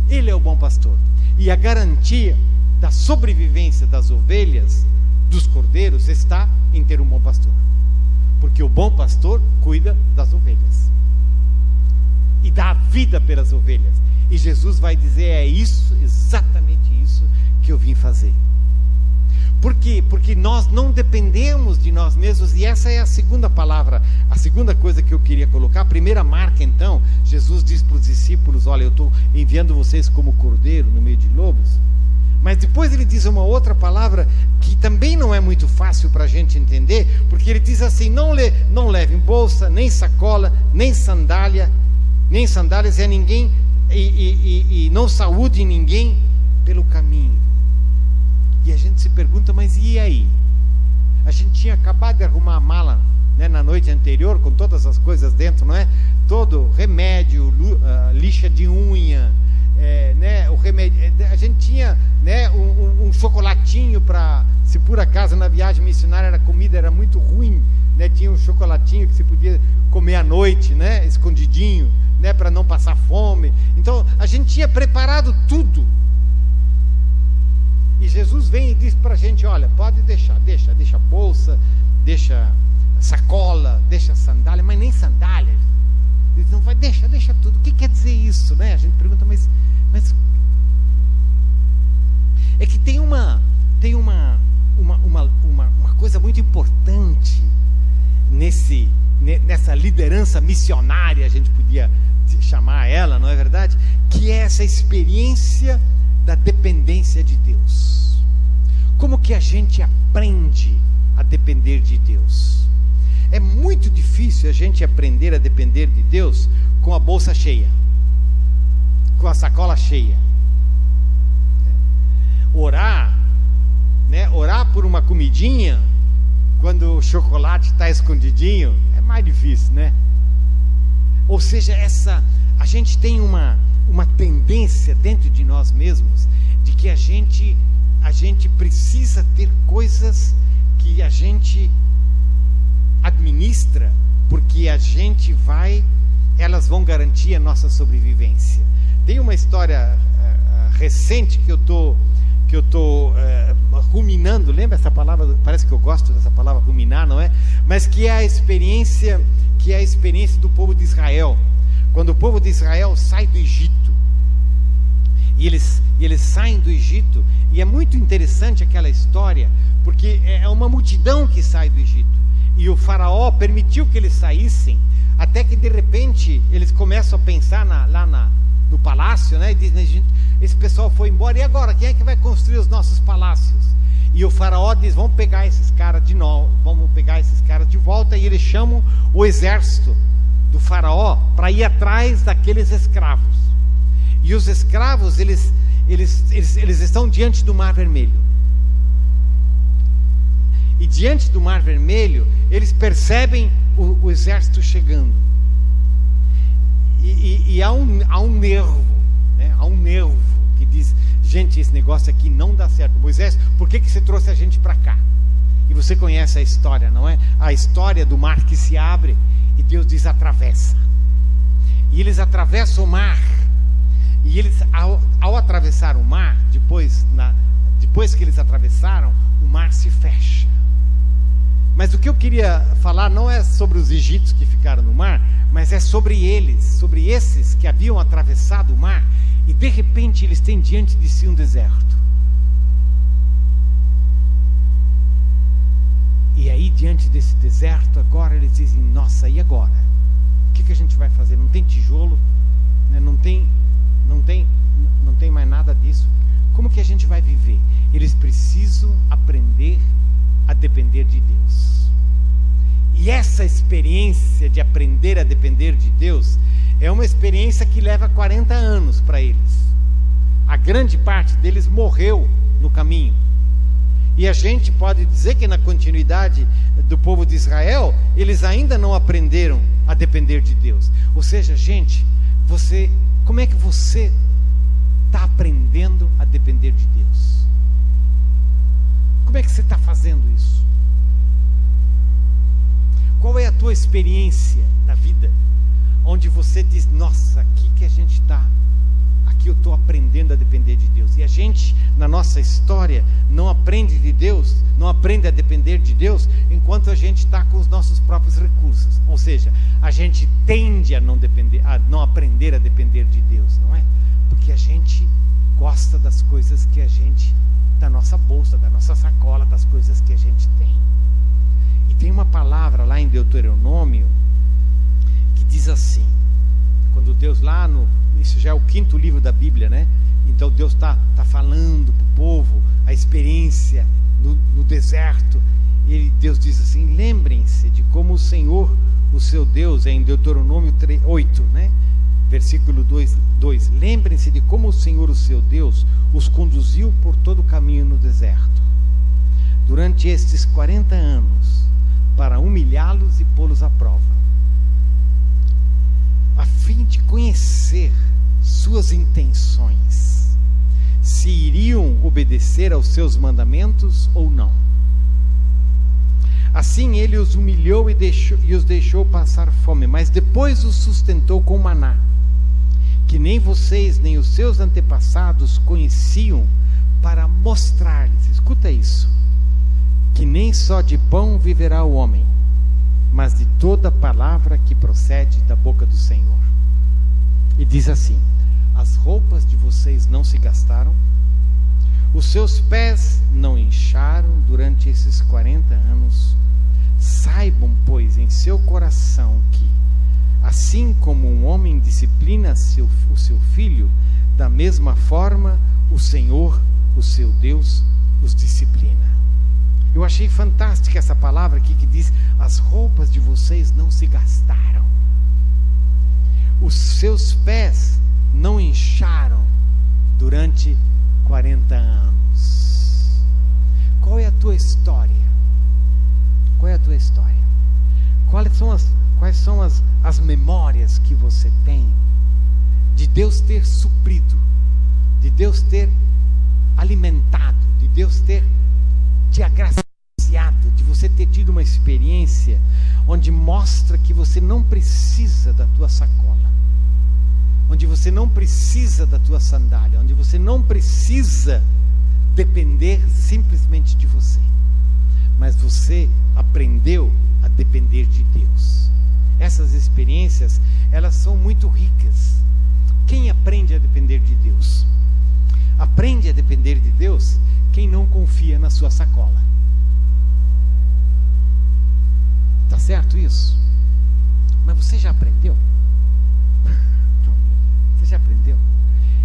[SPEAKER 1] Ele é o bom pastor. E a garantia da sobrevivência das ovelhas, dos cordeiros, está em ter um bom pastor. Porque o bom pastor cuida das ovelhas e dá a vida pelas ovelhas. E Jesus vai dizer: é isso, exatamente isso que eu vim fazer. Por quê? Porque nós não dependemos de nós mesmos. E essa é a segunda palavra, a segunda coisa que eu queria colocar. A primeira marca, então, Jesus diz para os discípulos: olha, eu estou enviando vocês como cordeiro no meio de lobos. Mas depois ele diz uma outra palavra que também não é muito fácil para a gente entender, porque ele diz assim: não levem bolsa, nem sacola, nem sandálias a ninguém, e não saúde ninguém pelo caminho. E a gente se pergunta: mas e aí? A gente tinha acabado de arrumar a mala, né, na noite anterior, com todas as coisas dentro, não é? Todo remédio, lixa de unha, né, o remédio, a gente tinha, né, um chocolatinho para, se por acaso na viagem missionária a comida era muito ruim, né, tinha um chocolatinho que se podia comer à noite, né, escondidinho, né, para não passar fome. Então a gente tinha preparado tudo. E Jesus vem e diz para a gente: olha, pode deixa bolsa, deixa sacola, deixa sandália, mas nem sandália. Ele não vai, deixa tudo. O que quer dizer isso, né? A gente pergunta, mas é que tem uma coisa muito importante nessa liderança missionária, a gente podia chamar ela, não é verdade? Que é essa experiência da dependência de Deus. Como que a gente aprende a depender de Deus? É muito difícil a gente aprender a depender de Deus com a bolsa cheia, com a sacola cheia. Orar, né? Orar por uma comidinha quando o chocolate está escondidinho é mais difícil, né? Ou seja, a gente tem uma tendência dentro de nós mesmos de que a gente precisa ter coisas que a gente administra, porque a gente vai elas vão garantir a nossa sobrevivência. Tem uma história recente que eu tô ruminando. Lembra essa palavra? Parece que eu gosto dessa palavra, ruminar, não é? Mas que é a experiência do povo de Israel. Quando o povo de Israel sai do Egito, e eles saem do Egito, e é muito interessante aquela história, porque é uma multidão que sai do Egito, e o faraó permitiu que eles saíssem, até que de repente eles começam a pensar lá no palácio, né? E dizem: esse pessoal foi embora, e agora? Quem é que vai construir os nossos palácios? E o faraó diz: vamos pegar esses caras de volta, e eles chamam o exército do faraó para ir atrás daqueles escravos. E os escravos, eles estão diante do Mar Vermelho. E diante do Mar Vermelho, eles percebem o exército chegando. E há um nervo, né? Há um nervo que diz: gente, esse negócio aqui não dá certo. Moisés, por que você trouxe a gente para cá? E você conhece a história, não é? A história do mar que se abre e Deus diz: atravessa. E eles atravessam o mar. E eles, ao atravessar o mar, depois que eles atravessaram, o mar se fecha. Mas o que eu queria falar não é sobre os egípcios que ficaram no mar, mas é sobre esses que haviam atravessado o mar, e de repente eles têm diante de si um deserto. E aí, diante desse deserto, agora eles dizem: nossa, e agora? O que a gente vai fazer? Não tem tijolo, né? Não tem mais nada disso. Como que a gente vai viver? Eles precisam aprender a depender de Deus. E essa experiência de aprender a depender de Deus é uma experiência que leva 40 anos para eles. A grande parte deles morreu no caminho. E a gente pode dizer que na continuidade do povo de Israel, eles ainda não aprenderam a depender de Deus. Ou seja, gente, como é que você está aprendendo a depender de Deus? Como é que você está fazendo isso? Qual é a tua experiência na vida, onde você diz: nossa, aqui que a gente está, aqui eu estou aprendendo a depender de Deus. E a gente, na nossa história, não aprende de Deus, não aprende a depender de Deus, enquanto a gente está com os nossos próprios recursos. Ou seja, a gente tende a não aprender a depender de Deus, não é? Porque a gente gosta das coisas que a gente, da nossa bolsa, da nossa sacola, das coisas que a gente tem. E tem uma palavra lá em Deuteronômio que diz assim, quando Deus isso já é o 5º livro da Bíblia, né? Então Deus está falando para o povo a experiência no deserto. Deus diz assim: lembrem-se de como o Senhor, o seu Deus, é em Deuteronômio 8, né? Versículo 2: lembrem-se de como o Senhor, o seu Deus, os conduziu por todo o caminho no deserto, durante estes 40 anos, para humilhá-los e pô-los à prova, a fim de conhecer suas intenções, se iriam obedecer aos seus mandamentos ou não. Assim ele os humilhou e os deixou passar fome, mas depois os sustentou com maná, que nem vocês nem os seus antepassados conheciam, para mostrar-lhes, escuta isso, que nem só de pão viverá o homem, mas de toda palavra que procede da boca do Senhor. E diz assim: as roupas de vocês não se gastaram, os seus pés não incharam durante esses 40 anos. Saibam, pois, em seu coração que, assim como um homem disciplina o seu filho, da mesma forma o Senhor, o seu Deus, os disciplina. Eu achei fantástica essa palavra aqui que diz: as roupas de vocês não se gastaram, os seus pés não incharam durante 40 anos. Qual é a tua história? Qual é a tua história? Quais são as memórias que você tem de Deus ter suprido, de Deus ter alimentado, de Deus ter te agraciado, de você ter tido uma experiência onde mostra que você não precisa da tua sacola, onde você não precisa da tua sandália, onde você não precisa depender simplesmente de você, mas você aprendeu a depender de Deus. Essas experiências, elas são muito ricas. Quem aprende a depender de Deus? Aprende a depender de Deus quem não confia na sua sacola. Tá certo isso? Mas você já aprendeu? Você já aprendeu?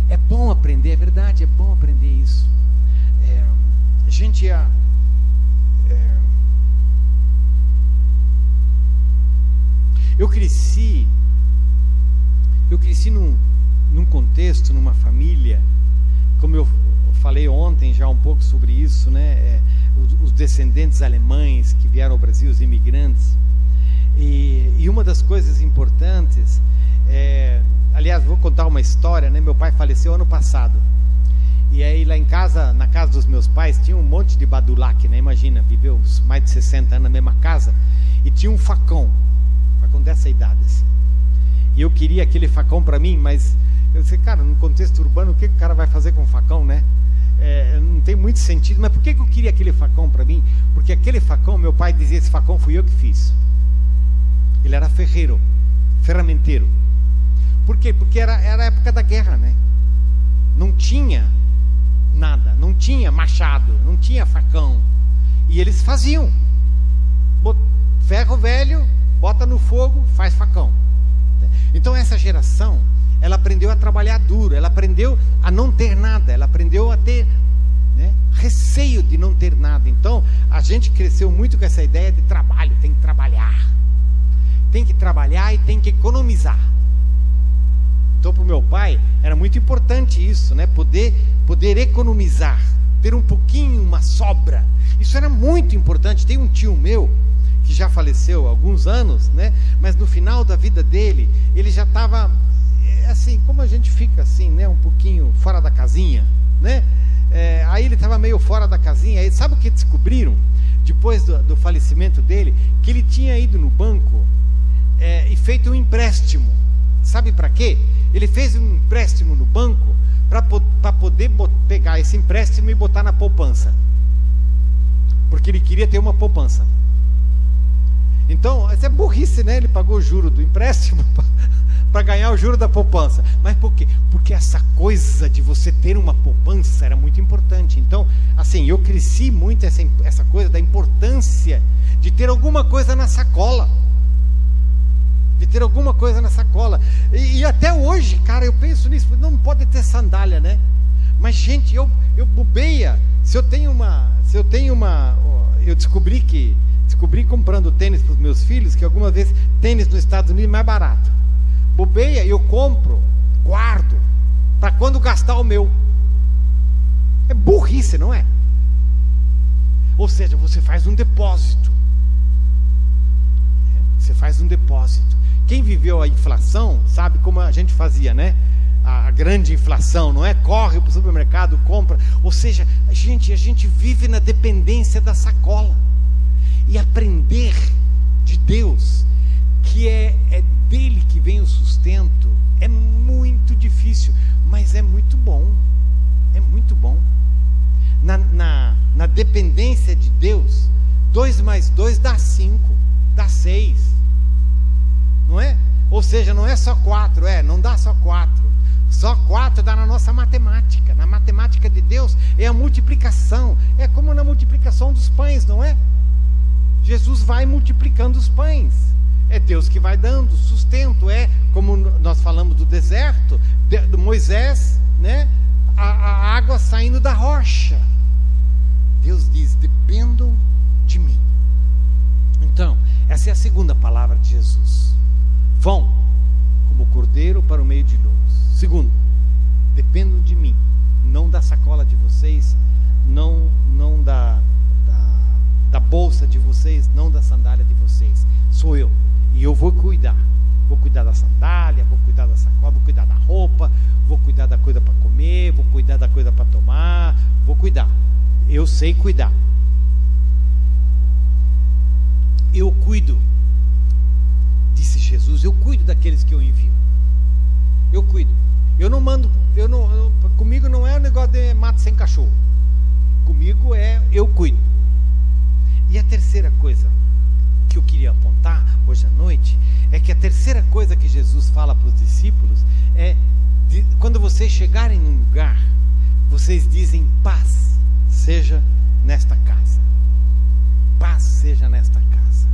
[SPEAKER 1] É bom aprender, é verdade, é bom aprender isso. Eu cresci num contexto, numa família, como eu falei ontem já um pouco sobre isso, né? Os descendentes alemães que vieram ao Brasil, os imigrantes, e uma das coisas importantes, aliás, vou contar uma história, né? Meu pai faleceu ano passado, e aí lá em casa, na casa dos meus pais, tinha um monte de badulaque, né? Imagina, viveu mais de 60 anos na mesma casa, e tinha um facão dessa idade, assim. E eu queria aquele facão para mim, mas eu disse, cara, no contexto urbano, o que o cara vai fazer com um facão, né? Não tem muito sentido. Mas por que eu queria aquele facão para mim? Porque aquele facão, meu pai dizia, esse facão fui eu que fiz. Ele era ferramenteiro. Por quê? Porque era a época da guerra, né? Não tinha nada, não tinha machado, não tinha facão, e eles faziam ferro velho, bota no fogo, faz facão. Então essa geração, ela aprendeu a trabalhar duro, ela aprendeu a não ter nada, ela aprendeu a ter, né, receio de não ter nada. Então a gente cresceu muito com essa ideia de trabalho, tem que trabalhar e tem que economizar. Então para o meu pai era muito importante isso, né? Poder economizar, ter um pouquinho, uma sobra. Isso era muito importante. Tem um tio meu que já faleceu há alguns anos, né? Mas no final da vida dele, ele já estava assim, como a gente fica assim, né? Um pouquinho fora da casinha, né? Aí ele estava meio fora da casinha. Aí, sabe o que descobriram depois do falecimento dele? Que ele tinha ido no banco e feito um empréstimo. Sabe para quê? Ele fez um empréstimo no banco para poder pegar esse empréstimo e botar na poupança, porque ele queria ter uma poupança. Então, isso é burrice, né? Ele pagou o juro do empréstimo para ganhar o juro da poupança. Mas por quê? Porque essa coisa de você ter uma poupança era muito importante. Então, assim, eu cresci muito essa coisa da importância de ter alguma coisa na sacola. De ter alguma coisa na sacola. E até hoje, cara, eu penso nisso. Não pode ter sandália, né? Mas, gente, eu bobeia. Eu descobri comprando tênis para os meus filhos, que algumas vezes tênis nos Estados Unidos é mais barato. Bobeia, eu compro, guardo, para quando gastar o meu. É burrice, não é? Ou seja, você faz um depósito. Você faz um depósito. Quem viveu a inflação sabe como a gente fazia, né? A grande inflação, não é? Corre para o supermercado, compra. Ou seja, a gente vive na dependência da sacola. E aprender de Deus, que é dele que vem o sustento, é muito difícil, mas é muito bom. É muito bom. Na dependência de Deus, 2 mais 2 dá 5, dá 6. Não é? Ou seja, não é só 4, não dá só 4. Só 4 dá na nossa matemática. Na matemática de Deus é a multiplicação. É como na multiplicação dos pães, não é? Jesus vai multiplicando os pães. É Deus que vai dando sustento. É como nós falamos do deserto, do Moisés, né? A água saindo da rocha. Deus diz: dependam de mim. Então, essa é a segunda palavra de Jesus. Vão como cordeiro para o meio de lobos. Segundo, dependam de mim, não da sacola de vocês, não da bolsa de vocês, não da sandália de vocês. Sou eu, e eu vou cuidar. Vou cuidar da sandália, vou cuidar da sacola, vou cuidar da roupa, vou cuidar da coisa para comer, vou cuidar da coisa para tomar, vou cuidar. Eu sei cuidar. Eu cuido. enviados, eu cuido daqueles que eu envio. Eu cuido. Eu não mando, comigo não é o negócio de mato sem cachorro. Comigo é eu cuido. E a terceira coisa que eu queria apontar hoje à noite é que a terceira coisa que Jesus fala para os discípulos é quando vocês chegarem num lugar, vocês dizem: paz seja nesta casa. Paz seja nesta casa.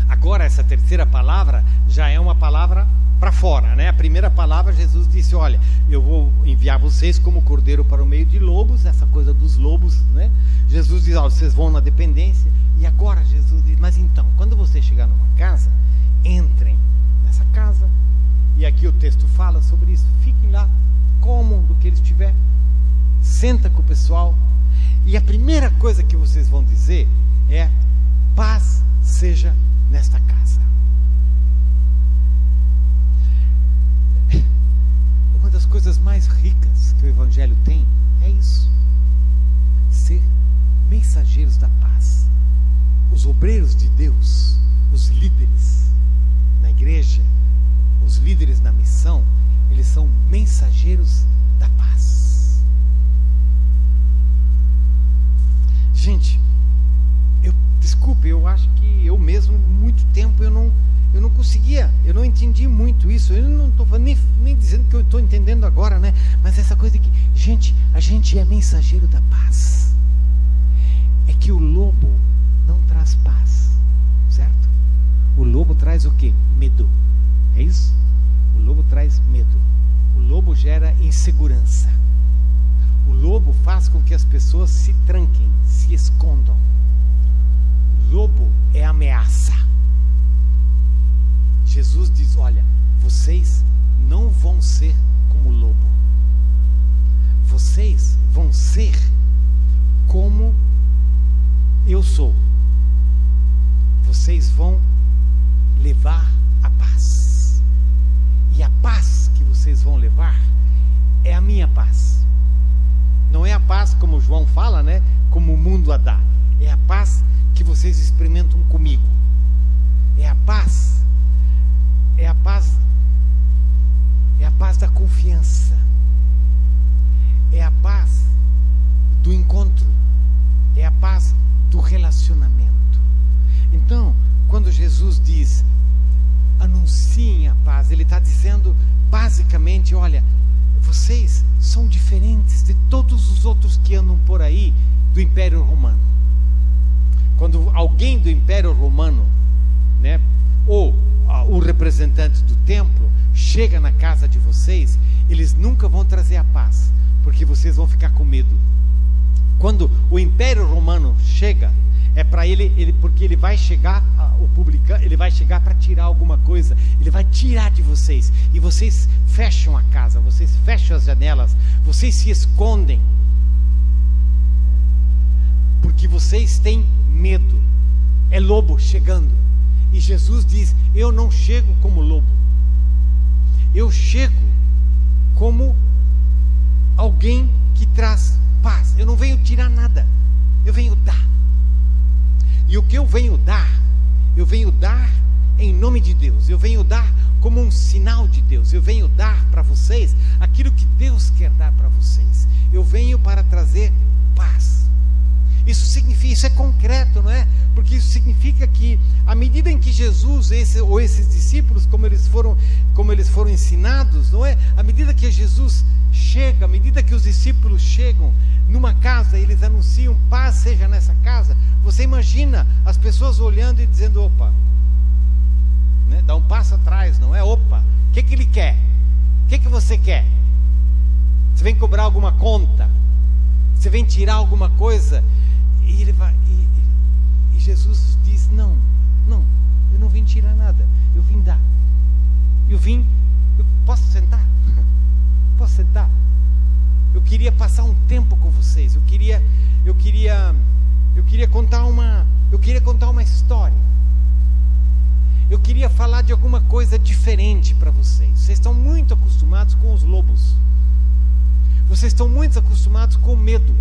[SPEAKER 1] Agora essa terceira palavra já é uma palavra para fora, né? A primeira palavra, Jesus disse: olha, eu vou enviar vocês como cordeiro para o meio de lobos, essa coisa dos lobos, né? Jesus diz: olha, vocês vão na dependência. E agora Jesus diz: mas então, quando você chegar numa casa, entrem nessa casa. E aqui o texto fala sobre isso. Fiquem lá, comam do que eles tiver, senta com o pessoal. E a primeira coisa que vocês vão dizer é: paz seja nesta casa. Uma das coisas mais ricas que o Evangelho tem é isso: ser mensageiros da paz. Os obreiros de Deus, os líderes na igreja, os líderes na missão, eles são mensageiros da paz. Gente, desculpe, eu acho que eu mesmo, muito tempo, eu não conseguia, eu não entendi muito isso. Eu não estou nem dizendo que eu estou entendendo agora, né? Mas essa coisa de que, gente, a gente é mensageiro da paz. É que o lobo não traz paz, certo? O lobo traz o quê? Medo. É isso? O lobo traz medo. O lobo gera insegurança. O lobo faz com que as pessoas se tranquem, se escondam. O lobo é ameaça. Jesus diz: olha, vocês não vão ser como o lobo. Vocês vão ser como eu sou. Vocês vão levar a paz. E a paz que vocês vão levar é a minha paz. Não é a paz como João fala, né? Como o mundo a dá. É a paz que vocês experimentam comigo. É a paz. É a paz. É a paz da confiança. É a paz do encontro. É a paz do relacionamento. Então, quando Jesus diz: anunciem a paz, ele está dizendo basicamente: olha, vocês são diferentes de todos os outros que andam por aí do Império Romano. Quando alguém do Império Romano, né, ou o representante do templo chega na casa de vocês, eles nunca vão trazer a paz, porque vocês vão ficar com medo. Quando o Império Romano chega, é para ele, porque ele vai chegar, o publicano, ele vai chegar para tirar alguma coisa, ele vai tirar de vocês, e vocês fecham a casa, vocês fecham as janelas, vocês se escondem, porque vocês têm medo. É lobo chegando. E Jesus diz: eu não chego como lobo, eu chego como alguém que traz paz. Eu não venho tirar nada, eu venho dar. E o que eu venho dar em nome de Deus. Eu venho dar como um sinal de Deus. Eu venho dar para vocês aquilo que Deus quer dar para vocês. Eu venho para trazer paz. Isso significa, isso é concreto, não é? Porque isso significa que à medida em que Jesus, esses discípulos, como eles foram ensinados, não é? À medida que Jesus chega, à medida que os discípulos chegam numa casa, eles anunciam: paz seja nessa casa. Você imagina as pessoas olhando e dizendo: opa, né? Dá um passo atrás, não é? Opa, o que ele quer? O que você quer? Você vem cobrar alguma conta? Você vem tirar alguma coisa? E ele vai, e Jesus diz: não, eu não vim tirar nada, eu vim dar. Eu posso sentar? Posso sentar? Eu queria passar um tempo com vocês. Eu queria contar uma história. Eu queria falar de alguma coisa diferente para vocês. Vocês estão muito acostumados com os lobos. Vocês estão muito acostumados com o medo.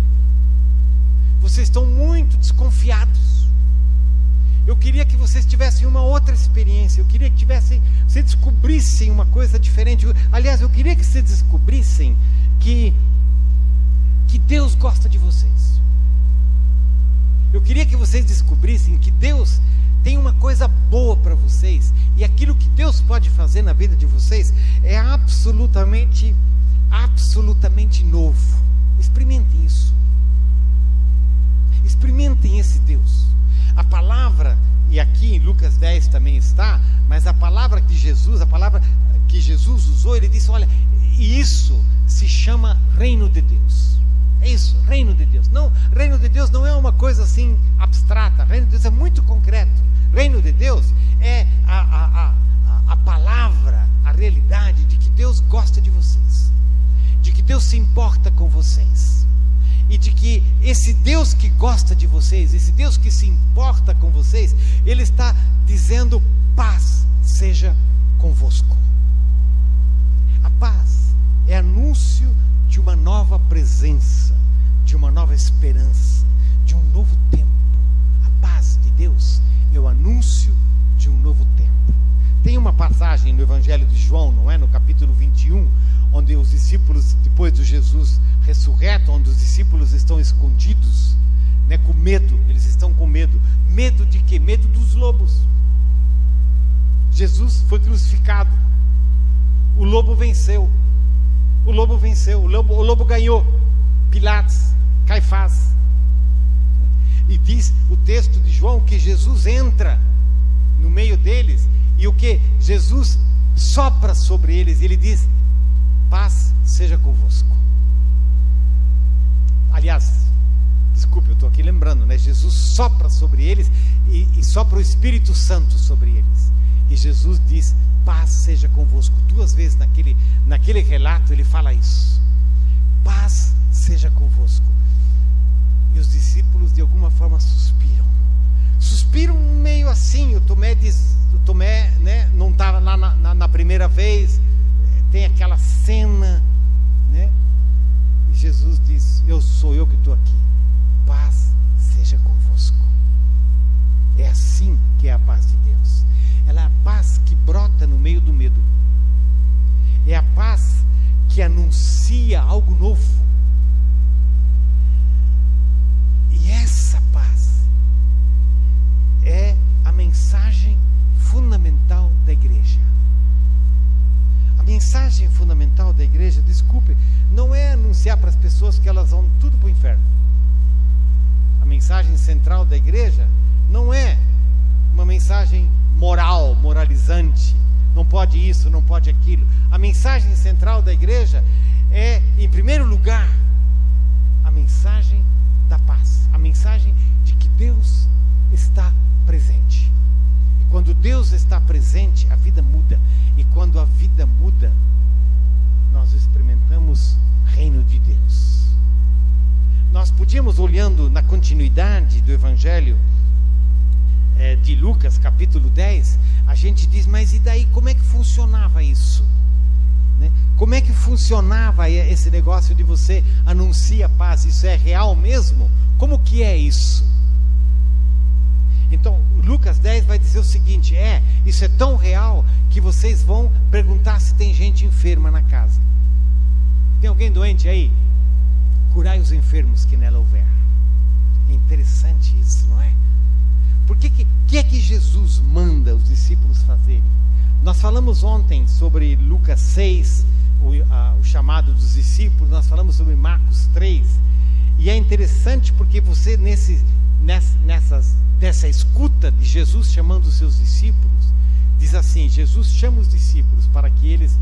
[SPEAKER 1] Vocês estão muito desconfiados. Eu queria que vocês vocês tivessem uma outra experiência. Eu queria que vocês descobrissem uma coisa diferente. Aliás, eu queria que vocês descobrissem que Deus gosta de vocês. Eu queria que vocês descobrissem que Deus tem uma coisa boa para vocês, e aquilo que Deus pode fazer na vida de vocês é absolutamente novo. Experimentem isso. Experimentem esse Deus. A palavra, e aqui em Lucas 10 também está, mas a palavra que Jesus usou, ele disse: olha, isso se chama reino de Deus. É isso, reino de Deus. Não, reino de Deus não é uma coisa assim abstrata. Reino de Deus é muito concreto. Reino de Deus é a palavra, a realidade de que Deus gosta de vocês, de que Deus se importa com vocês, e de que esse Deus que gosta de vocês, esse Deus que se importa com vocês, Ele está dizendo: paz seja convosco. A paz é anúncio de uma nova presença, de uma nova esperança, de um novo tempo. A paz de Deus é o anúncio de um novo tempo. Tem uma passagem no Evangelho de João, não é? No capítulo 21, onde os discípulos, depois de Jesus ressurreto, onde os discípulos estão escondidos, né, com medo. Eles estão com medo. Medo de quê? Medo dos lobos. Jesus foi crucificado. O lobo venceu. O lobo ganhou. Pilatos, Caifás. E diz o texto de João que Jesus entra no meio deles, e o que? Jesus sopra sobre eles, e ele diz: paz seja convosco. Aliás, desculpe, eu estou aqui lembrando, né? Jesus sopra sobre eles e sopra o Espírito Santo sobre eles, e Jesus diz: paz seja convosco. 2 vezes naquele relato ele fala isso: paz seja convosco. E os discípulos de alguma forma suspiram meio assim. O Tomé, né, não estava lá na primeira vez. Tem aquela cena, né? E Jesus diz: sou eu que estou aqui, paz seja convosco. É assim que é a paz de Deus. Ela é a paz que brota no meio do medo. É a paz que anuncia algo novo. E essa paz é a mensagem fundamental da igreja. A mensagem fundamental da igreja, desculpe, não é anunciar para as pessoas que elas vão tudo para o inferno. A mensagem central da igreja não é uma mensagem moralizante. Não pode isso, não pode aquilo. A mensagem central da igreja é, em primeiro lugar, a mensagem da paz. A mensagem de que Deus está presente. E quando Deus está presente, a vida muda. E quando a vida muda, nós experimentamos reino de Deus. Nós podíamos, olhando na continuidade do Evangelho de Lucas, capítulo 10, a gente diz: mas e daí, como é que funcionava isso? Né? Como é que funcionava esse negócio de você anuncia paz? Isso é real mesmo? Como que é isso? Então, Lucas 10 vai dizer o seguinte: isso é tão real que vocês vão perguntar se tem gente enferma na casa. Tem alguém doente aí? Curai os enfermos que nela houver. É interessante isso, não é? Por que é que Jesus manda os discípulos fazerem? Nós falamos ontem sobre Lucas 6, o chamado dos discípulos. Nós falamos sobre Marcos 3. E é interessante porque você, nessa escuta de Jesus chamando os seus discípulos, diz assim: Jesus chama os discípulos para que eles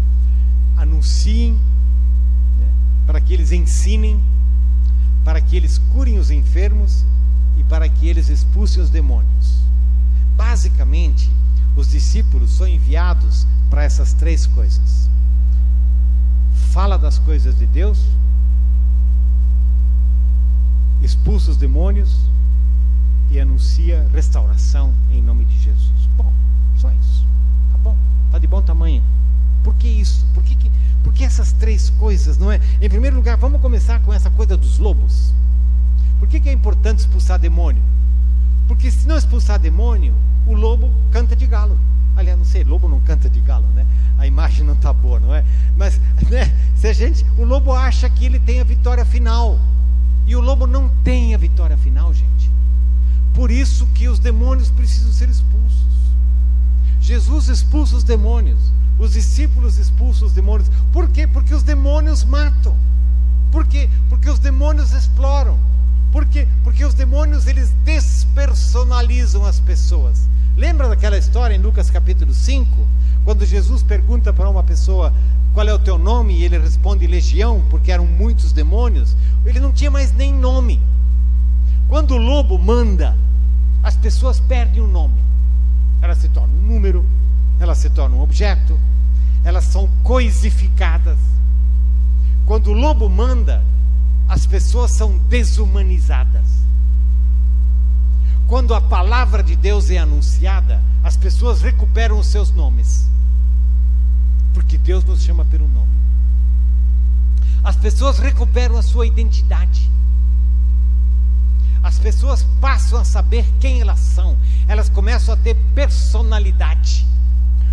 [SPEAKER 1] anunciem, né, para que eles ensinem, para que eles curem os enfermos e para que eles expulsem os demônios. Basicamente, os discípulos são enviados para essas 3 coisas: fala das coisas de Deus, expulsa os demônios e anuncia restauração em nome de Jesus. Bom, só isso. Tá bom, tá de bom tamanho. Por que isso? Por que essas 3 coisas, não é? Em primeiro lugar, vamos começar com essa coisa dos lobos. Por que é importante expulsar demônio? Porque se não expulsar demônio, o lobo canta de galo. Aliás, não sei, lobo não canta de galo, né? A imagem não está boa, não é? Mas, né, o lobo acha que ele tem a vitória final. E o lobo não tem a vitória final, gente. Por isso que os demônios precisam ser expulsos. Jesus expulsa os demônios. Os discípulos expulsam os demônios. Por quê? Porque os demônios matam. Por quê? Porque os demônios exploram. Por quê? Porque os demônios, eles despersonalizam as pessoas. Lembra daquela história em Lucas capítulo 5? Quando Jesus pergunta para uma pessoa: qual é o teu nome? E ele responde: Legião, porque eram muitos demônios. Ele não tinha mais nem nome. Quando o lobo manda, as pessoas perdem o nome. Elas se tornam um número, elas se tornam um objeto, elas são coisificadas. Quando o lobo manda, as pessoas são desumanizadas. Quando a palavra de Deus é anunciada, as pessoas recuperam os seus nomes, porque Deus nos chama pelo nome. As pessoas recuperam a sua identidade. As pessoas passam a saber quem elas são. Elas começam a ter personalidade.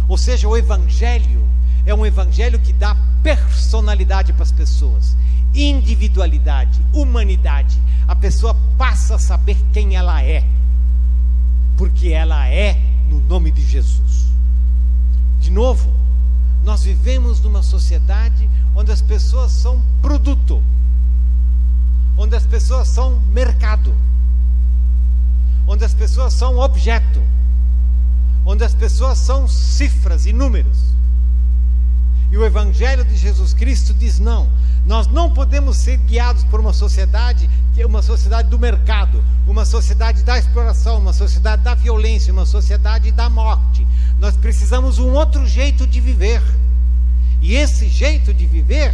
[SPEAKER 1] Ou seja, o Evangelho é um Evangelho que dá personalidade para as pessoas, individualidade, humanidade. A pessoa passa a saber quem ela é, porque ela é no nome de Jesus. De novo, nós vivemos numa sociedade onde as pessoas são produto, onde as pessoas são mercado, onde as pessoas são objeto, onde as pessoas são cifras e números. E o Evangelho de Jesus Cristo diz: não, nós não podemos ser guiados por uma sociedade que é uma sociedade do mercado, uma sociedade da exploração, uma sociedade da violência, uma sociedade da morte. Nós precisamos um outro jeito de viver. E esse jeito de viver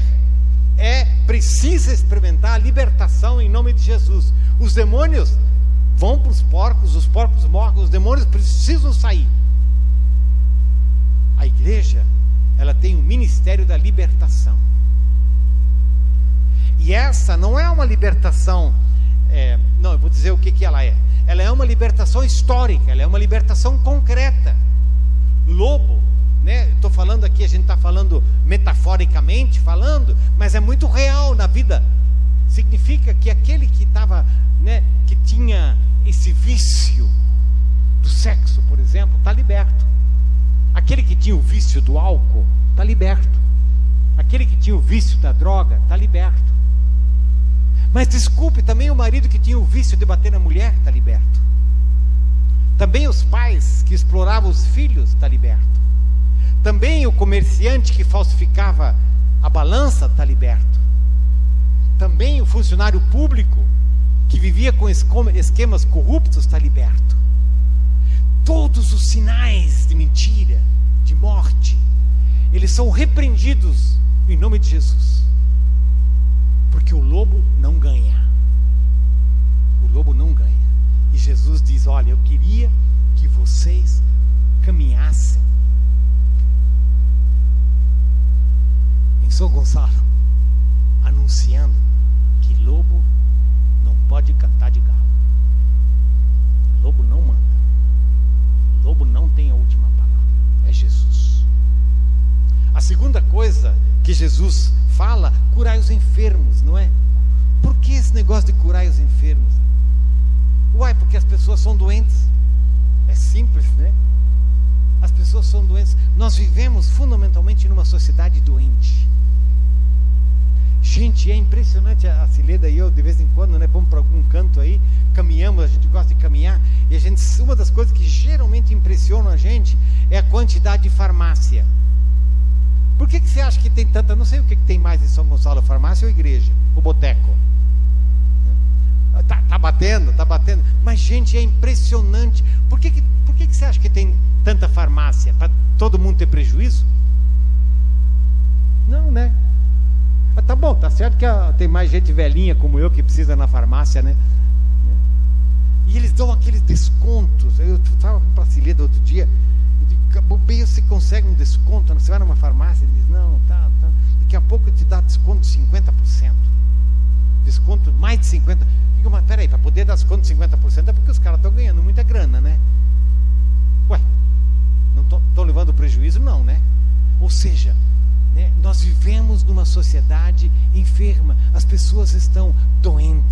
[SPEAKER 1] precisa experimentar a libertação em nome de Jesus. Os demônios vão para os porcos morrem, os demônios precisam sair. A igreja, ela tem um ministério da libertação. E essa não é uma libertação, eu vou dizer o que ela é. Ela é uma libertação histórica, ela é uma libertação concreta. Lobo, né? Estou falando aqui, a gente está falando metaforicamente falando, mas é muito real na vida. Significa que aquele que estava, né, que tinha esse vício do sexo, por exemplo, está liberto. Aquele que tinha o vício do álcool está liberto. Aquele que tinha o vício da droga está liberto. Mas desculpe, também o marido que tinha o vício de bater na mulher está liberto. Também os pais que exploravam os filhos está liberto. Também o comerciante que falsificava a balança está liberto. Também o funcionário público que vivia com esquemas corruptos está liberto. Todos os sinais de mentira, de morte, eles são repreendidos em nome de Jesus. Porque o lobo não ganha. O lobo não ganha. E Jesus diz: olha, eu queria que vocês caminhassem em São Gonçalo, anunciando que lobo não pode cantar de galo. Lobo não manda. Lobo não tem a última palavra. É Jesus. A segunda coisa que Jesus fala: curai os enfermos, não é? Por que esse negócio de curar os enfermos? Uai, porque as pessoas são doentes. É simples, né? As pessoas são doentes. Nós vivemos fundamentalmente numa sociedade doente. Gente, é impressionante. A Cileda e eu, de vez em quando, né, vamos para algum canto aí, caminhamos, a gente gosta de caminhar, e uma das coisas que geralmente impressiona a gente é a quantidade de farmácia. Por que você acha que tem tanta? Não sei o que tem mais em São Gonçalo, farmácia ou igreja, ou boteco? Tá batendo. Mas, gente, é impressionante. Por que você acha que tem tanta farmácia? Para todo mundo ter prejuízo? Não, né? Tá bom, tá certo que tem mais gente velhinha como eu que precisa na farmácia, né? E eles dão aqueles descontos. Eu estava para a Cileda outro dia, eu digo: bem, você consegue um desconto? Você vai numa farmácia e diz: não, tá. Daqui a pouco te dá desconto de 50%. desconto mais de 50%. Digo, mas peraí, para poder dar desconto de 50% é porque os caras estão ganhando muita grana, né? Ué, não estão levando prejuízo? Não, né? Ou seja, né, nós vivemos numa sociedade enferma. As pessoas estão doentes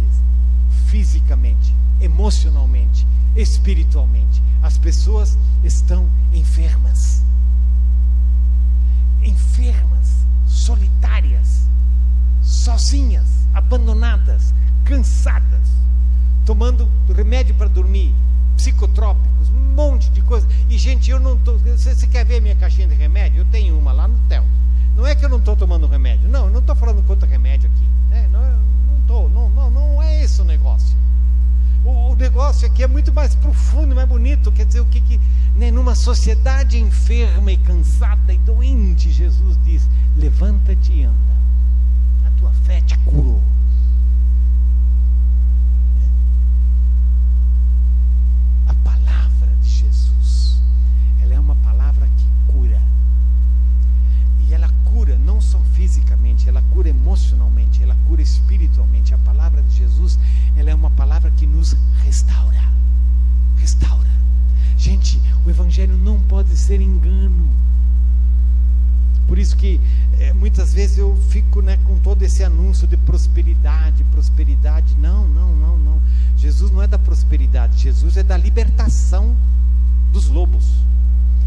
[SPEAKER 1] fisicamente, emocionalmente, espiritualmente. As pessoas estão enfermas, solitárias, sozinhas, abandonadas, cansadas, tomando remédio para dormir, psicotrópicos, um monte de coisa. E gente, eu não estou. Você quer ver minha caixinha de remédio? Eu tenho uma lá no hotel. Não é que eu não estou tomando remédio, não, eu não estou falando contra remédio aqui, né? Não é esse o negócio. O negócio aqui é muito mais profundo, mais bonito. Quer dizer, o que né, numa sociedade enferma e cansada e doente, Jesus diz: levanta-te e anda, a tua fé te curou. A palavra de Jesus, ela é uma palavra que cura. E ela cura não só fisicamente, ela cura emocionalmente, ela cura espiritualmente. A palavra de Jesus, ela é uma palavra que nos restaura. Gente, o Evangelho não pode ser engano. Por isso que muitas vezes eu fico, né, com todo esse anúncio de prosperidade. Não. Jesus não é da prosperidade, Jesus é da libertação dos lobos.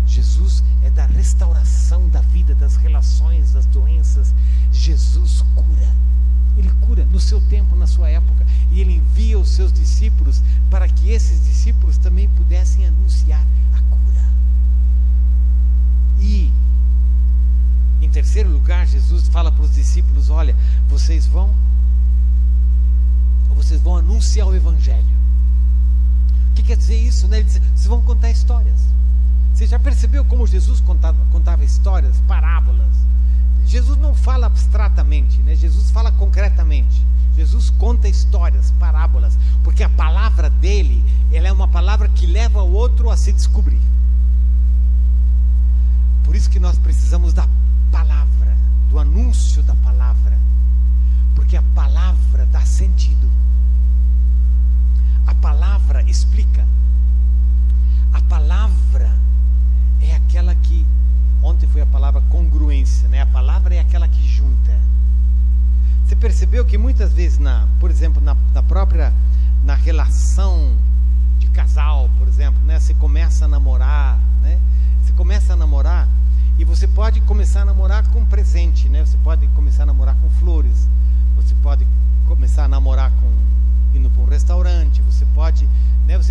[SPEAKER 1] Jesus é da restauração da vida, das relações, das doenças. Jesus cura. Ele cura no seu tempo, na sua época. E Ele envia os seus discípulos para que esses discípulos também pudessem anunciar a cura. E, em terceiro lugar, Jesus fala para os discípulos: olha, vocês vão anunciar o Evangelho. O que quer dizer isso, né? Ele diz: vocês vão contar histórias. Você já percebeu como Jesus contava histórias, parábolas? Jesus não fala abstratamente, né? Jesus fala concretamente. Jesus conta histórias, parábolas, porque a palavra dele, ela é uma palavra que leva o outro a se descobrir. Por isso que nós precisamos da palavra, do anúncio da palavra, porque a palavra dá sentido. A palavra explica. A palavra é aquela que, ontem foi a palavra congruência, né? A palavra é aquela que junta. Você percebeu que muitas vezes, por exemplo, na relação de casal, por exemplo, né? Você começa a namorar, né? Você começa a namorar e você pode começar a namorar com presente, né? Você pode começar a namorar com flores, você pode começar a namorar indo para um restaurante, você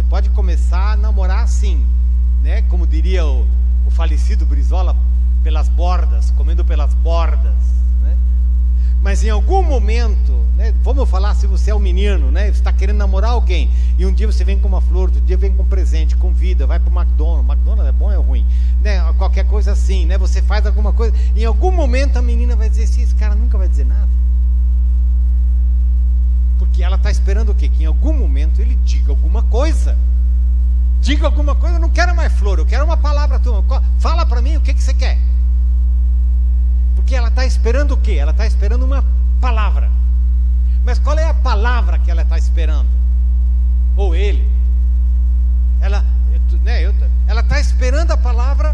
[SPEAKER 1] pode começar a namorar assim, né? Como diria o falecido Brizola, pelas bordas, comendo pelas bordas, né? Mas em algum momento, né, vamos falar, se você é um menino, né, você está querendo namorar alguém, e um dia você vem com uma flor, outro dia vem com um presente, convida, vai para o McDonald's é bom ou é ruim? Né, qualquer coisa assim, né, você faz alguma coisa, em algum momento a menina vai dizer assim: esse cara nunca vai dizer nada. Porque ela está esperando o quê? Que em algum momento ele diga alguma coisa. Diga alguma coisa: eu não quero mais flor, eu quero uma palavra tua. Fala para mim o que você quer. Porque ela está esperando o quê? Ela está esperando uma palavra. Mas qual é a palavra que ela está esperando? Ou ele? Ela está esperando a palavra.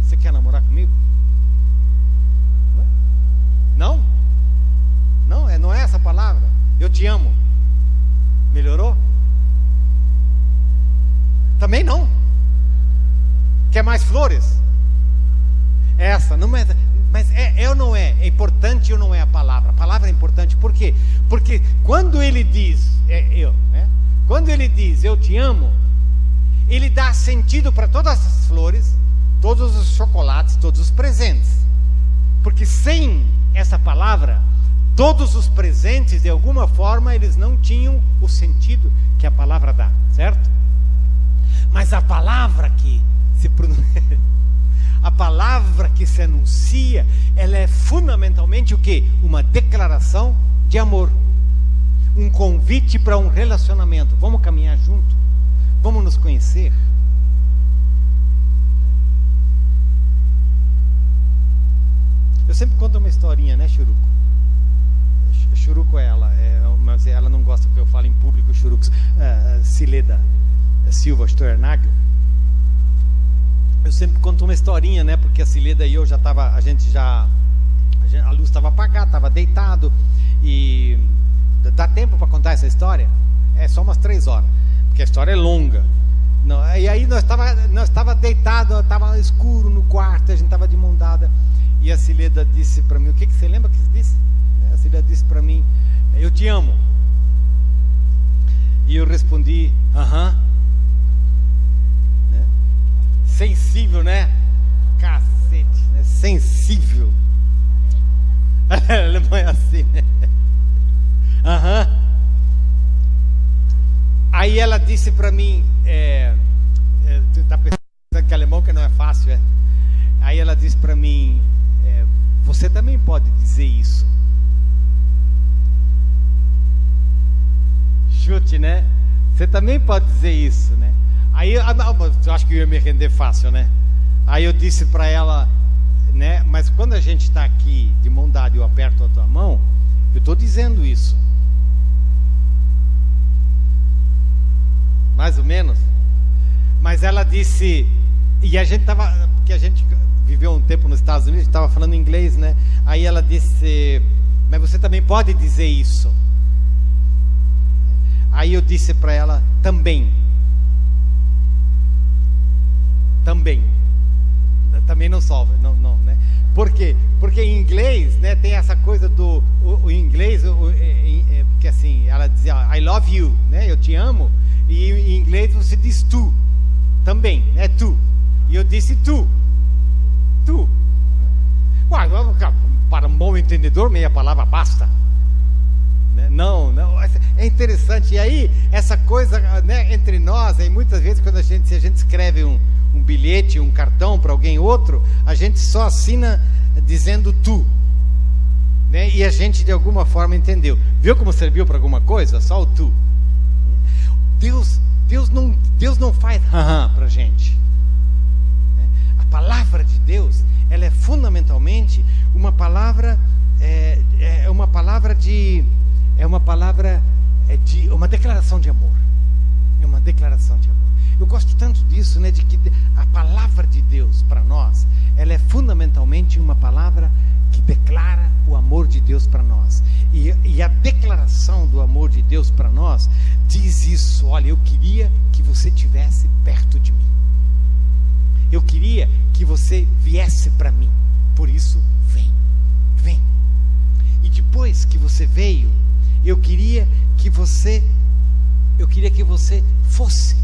[SPEAKER 1] Você quer namorar comigo? Não? Não é essa palavra? Eu te amo. Melhorou? Também não. Quer mais flores? Essa não é. Mas é ou não é? É importante ou não é a palavra? A palavra é importante. Por quê? Porque quando ele diz quando ele diz eu te amo, ele dá sentido para todas as flores, todos os chocolates, todos os presentes. Porque sem essa palavra, todos os presentes, de alguma forma, eles não tinham o sentido que a palavra dá, certo? Mas a palavra que a palavra que se anuncia, ela é fundamentalmente o quê? Uma declaração de amor, um convite para um relacionamento. Vamos caminhar junto? Vamos nos conhecer? sempre conto uma historinha, né, Churuco? Churuco é ela, mas ela não gosta que eu fale em público, Churuco. Cileda Silva Stornagel. Eu sempre conto uma historinha, né? Porque a Cileda e eu já tava, a luz estava apagada, estava deitado, e dá tempo para contar essa história? É só umas 3 horas, porque a história é longa. Não, e aí nós estava deitado, estava escuro no quarto, a gente estava de mão dada, e a Cileda disse para mim, o que você lembra que você disse? A Cileda disse para mim, eu te amo. E eu respondi, aham. Né? Sensível, né? Cacete, né? Sensível. Alemão é assim, né? Aham. Aí ela disse para mim, tu tá pensando que alemão que não é fácil, é? Aí ela disse para mim, você também pode dizer isso. Chute, né? Você também pode dizer isso, né? Aí eu acho que eu ia me render fácil, né? Aí eu disse para ela, né? Mas quando a gente está aqui de mão dada e eu aperto a tua mão, eu estou dizendo isso. Mais ou menos. Mas ela disse, e a gente estava, porque a gente viveu um tempo nos Estados Unidos, estava falando inglês, né? Aí ela disse, mas você também pode dizer isso. Aí eu disse para ela, também. Também não solve, não, né? Por quê? Porque em inglês, né, tem essa coisa do o inglês, porque assim, ela dizia, I love you, né? Eu te amo. E em inglês você diz tu, também, né? Tu. E eu disse tu. Uai, para um bom entendedor, meia palavra basta. Não, é interessante. E aí, essa coisa, né, entre nós, aí muitas vezes quando se a gente escreve um bilhete, um cartão para alguém outro, a gente só assina dizendo tu, né? E a gente de alguma forma entendeu. Viu como serviu para alguma coisa? Só o tu. Deus não faz para a gente. A palavra de Deus, ela é fundamentalmente uma palavra, uma declaração de amor. É uma declaração de amor. Eu gosto tanto disso, né, de que a palavra de Deus para nós, ela é fundamentalmente uma palavra que declara o amor de Deus para nós. E a declaração do amor de Deus para nós diz isso: olha, eu queria que você estivesse perto de mim. Eu queria que você viesse para mim. Por isso, vem. E depois que você veio, eu queria que você fosse,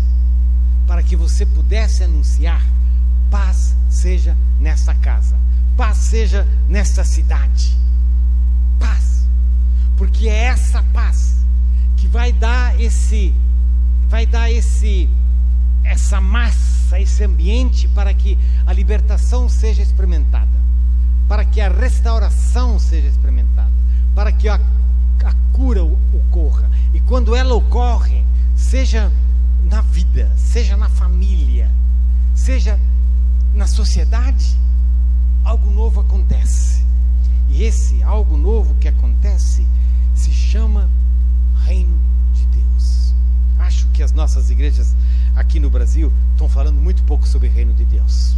[SPEAKER 1] para que você pudesse anunciar: paz seja nessa casa, paz seja nessa cidade. Paz, porque é essa paz que vai dar essa massa, esse ambiente para que a libertação seja experimentada, para que a restauração seja experimentada, para que a cura ocorra. E quando ela ocorre, seja na vida, seja na família, seja na sociedade, algo novo acontece. E esse algo novo que acontece se chama Reino de Deus. Acho que as nossas igrejas aqui no Brasil estão falando muito pouco sobre o Reino de Deus.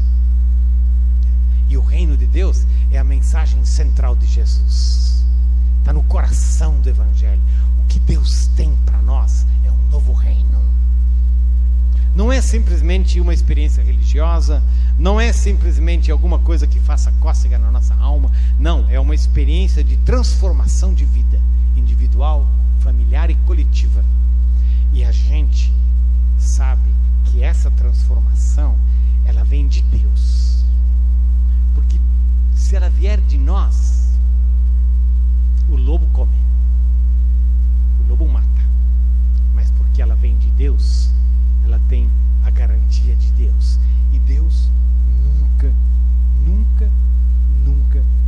[SPEAKER 1] E o Reino de Deus é a mensagem central de Jesus. Está no coração do Evangelho. O que Deus tem para nós é um novo reino. Não é simplesmente uma experiência religiosa, não é simplesmente alguma coisa que faça cócega na nossa alma. Não, é uma experiência de transformação de vida, individual, familiar e coletiva. E a gente sabe que essa transformação, ela vem de Deus. Porque se ela vier de nós, o lobo come, o lobo mata. Mas porque ela vem de Deus, ela tem a garantia de Deus. E Deus nunca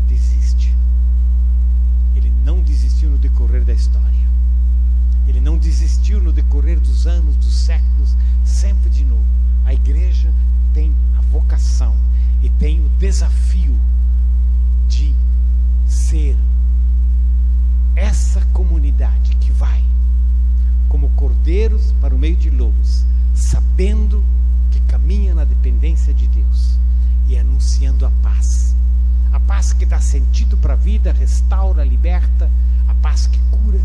[SPEAKER 1] desiste. Ele não desistiu no decorrer da história. Ele não desistiu no decorrer dos anos, dos séculos. Sempre de novo, a igreja tem a vocação e tem o desafio de ser essa comunidade que vai como cordeiros para o meio de lobos, sabendo que caminha na dependência de Deus e anunciando a paz que dá sentido para a vida, restaura, liberta, a paz que cura,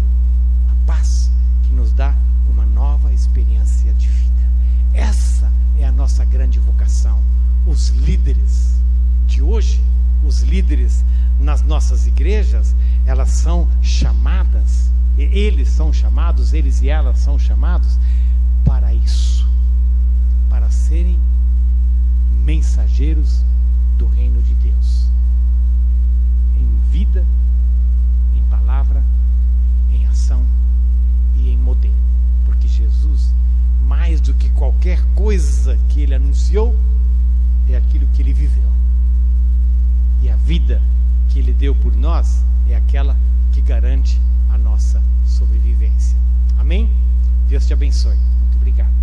[SPEAKER 1] a paz que nos dá uma nova experiência de vida. Essa é a nossa grande vocação. Os líderes de hoje, os líderes nas nossas igrejas, elas são chamadas, eles são chamados, eles e elas são chamados para isso, para serem mensageiros do reino de Deus, em vida, em palavra, em ação e em modelo, porque Jesus, mais do que qualquer coisa que ele anunciou, é aquilo que ele viveu, e a vida que ele deu por nós é aquela que garante a nossa sobrevivência. Amém? Deus te abençoe. Muito obrigado.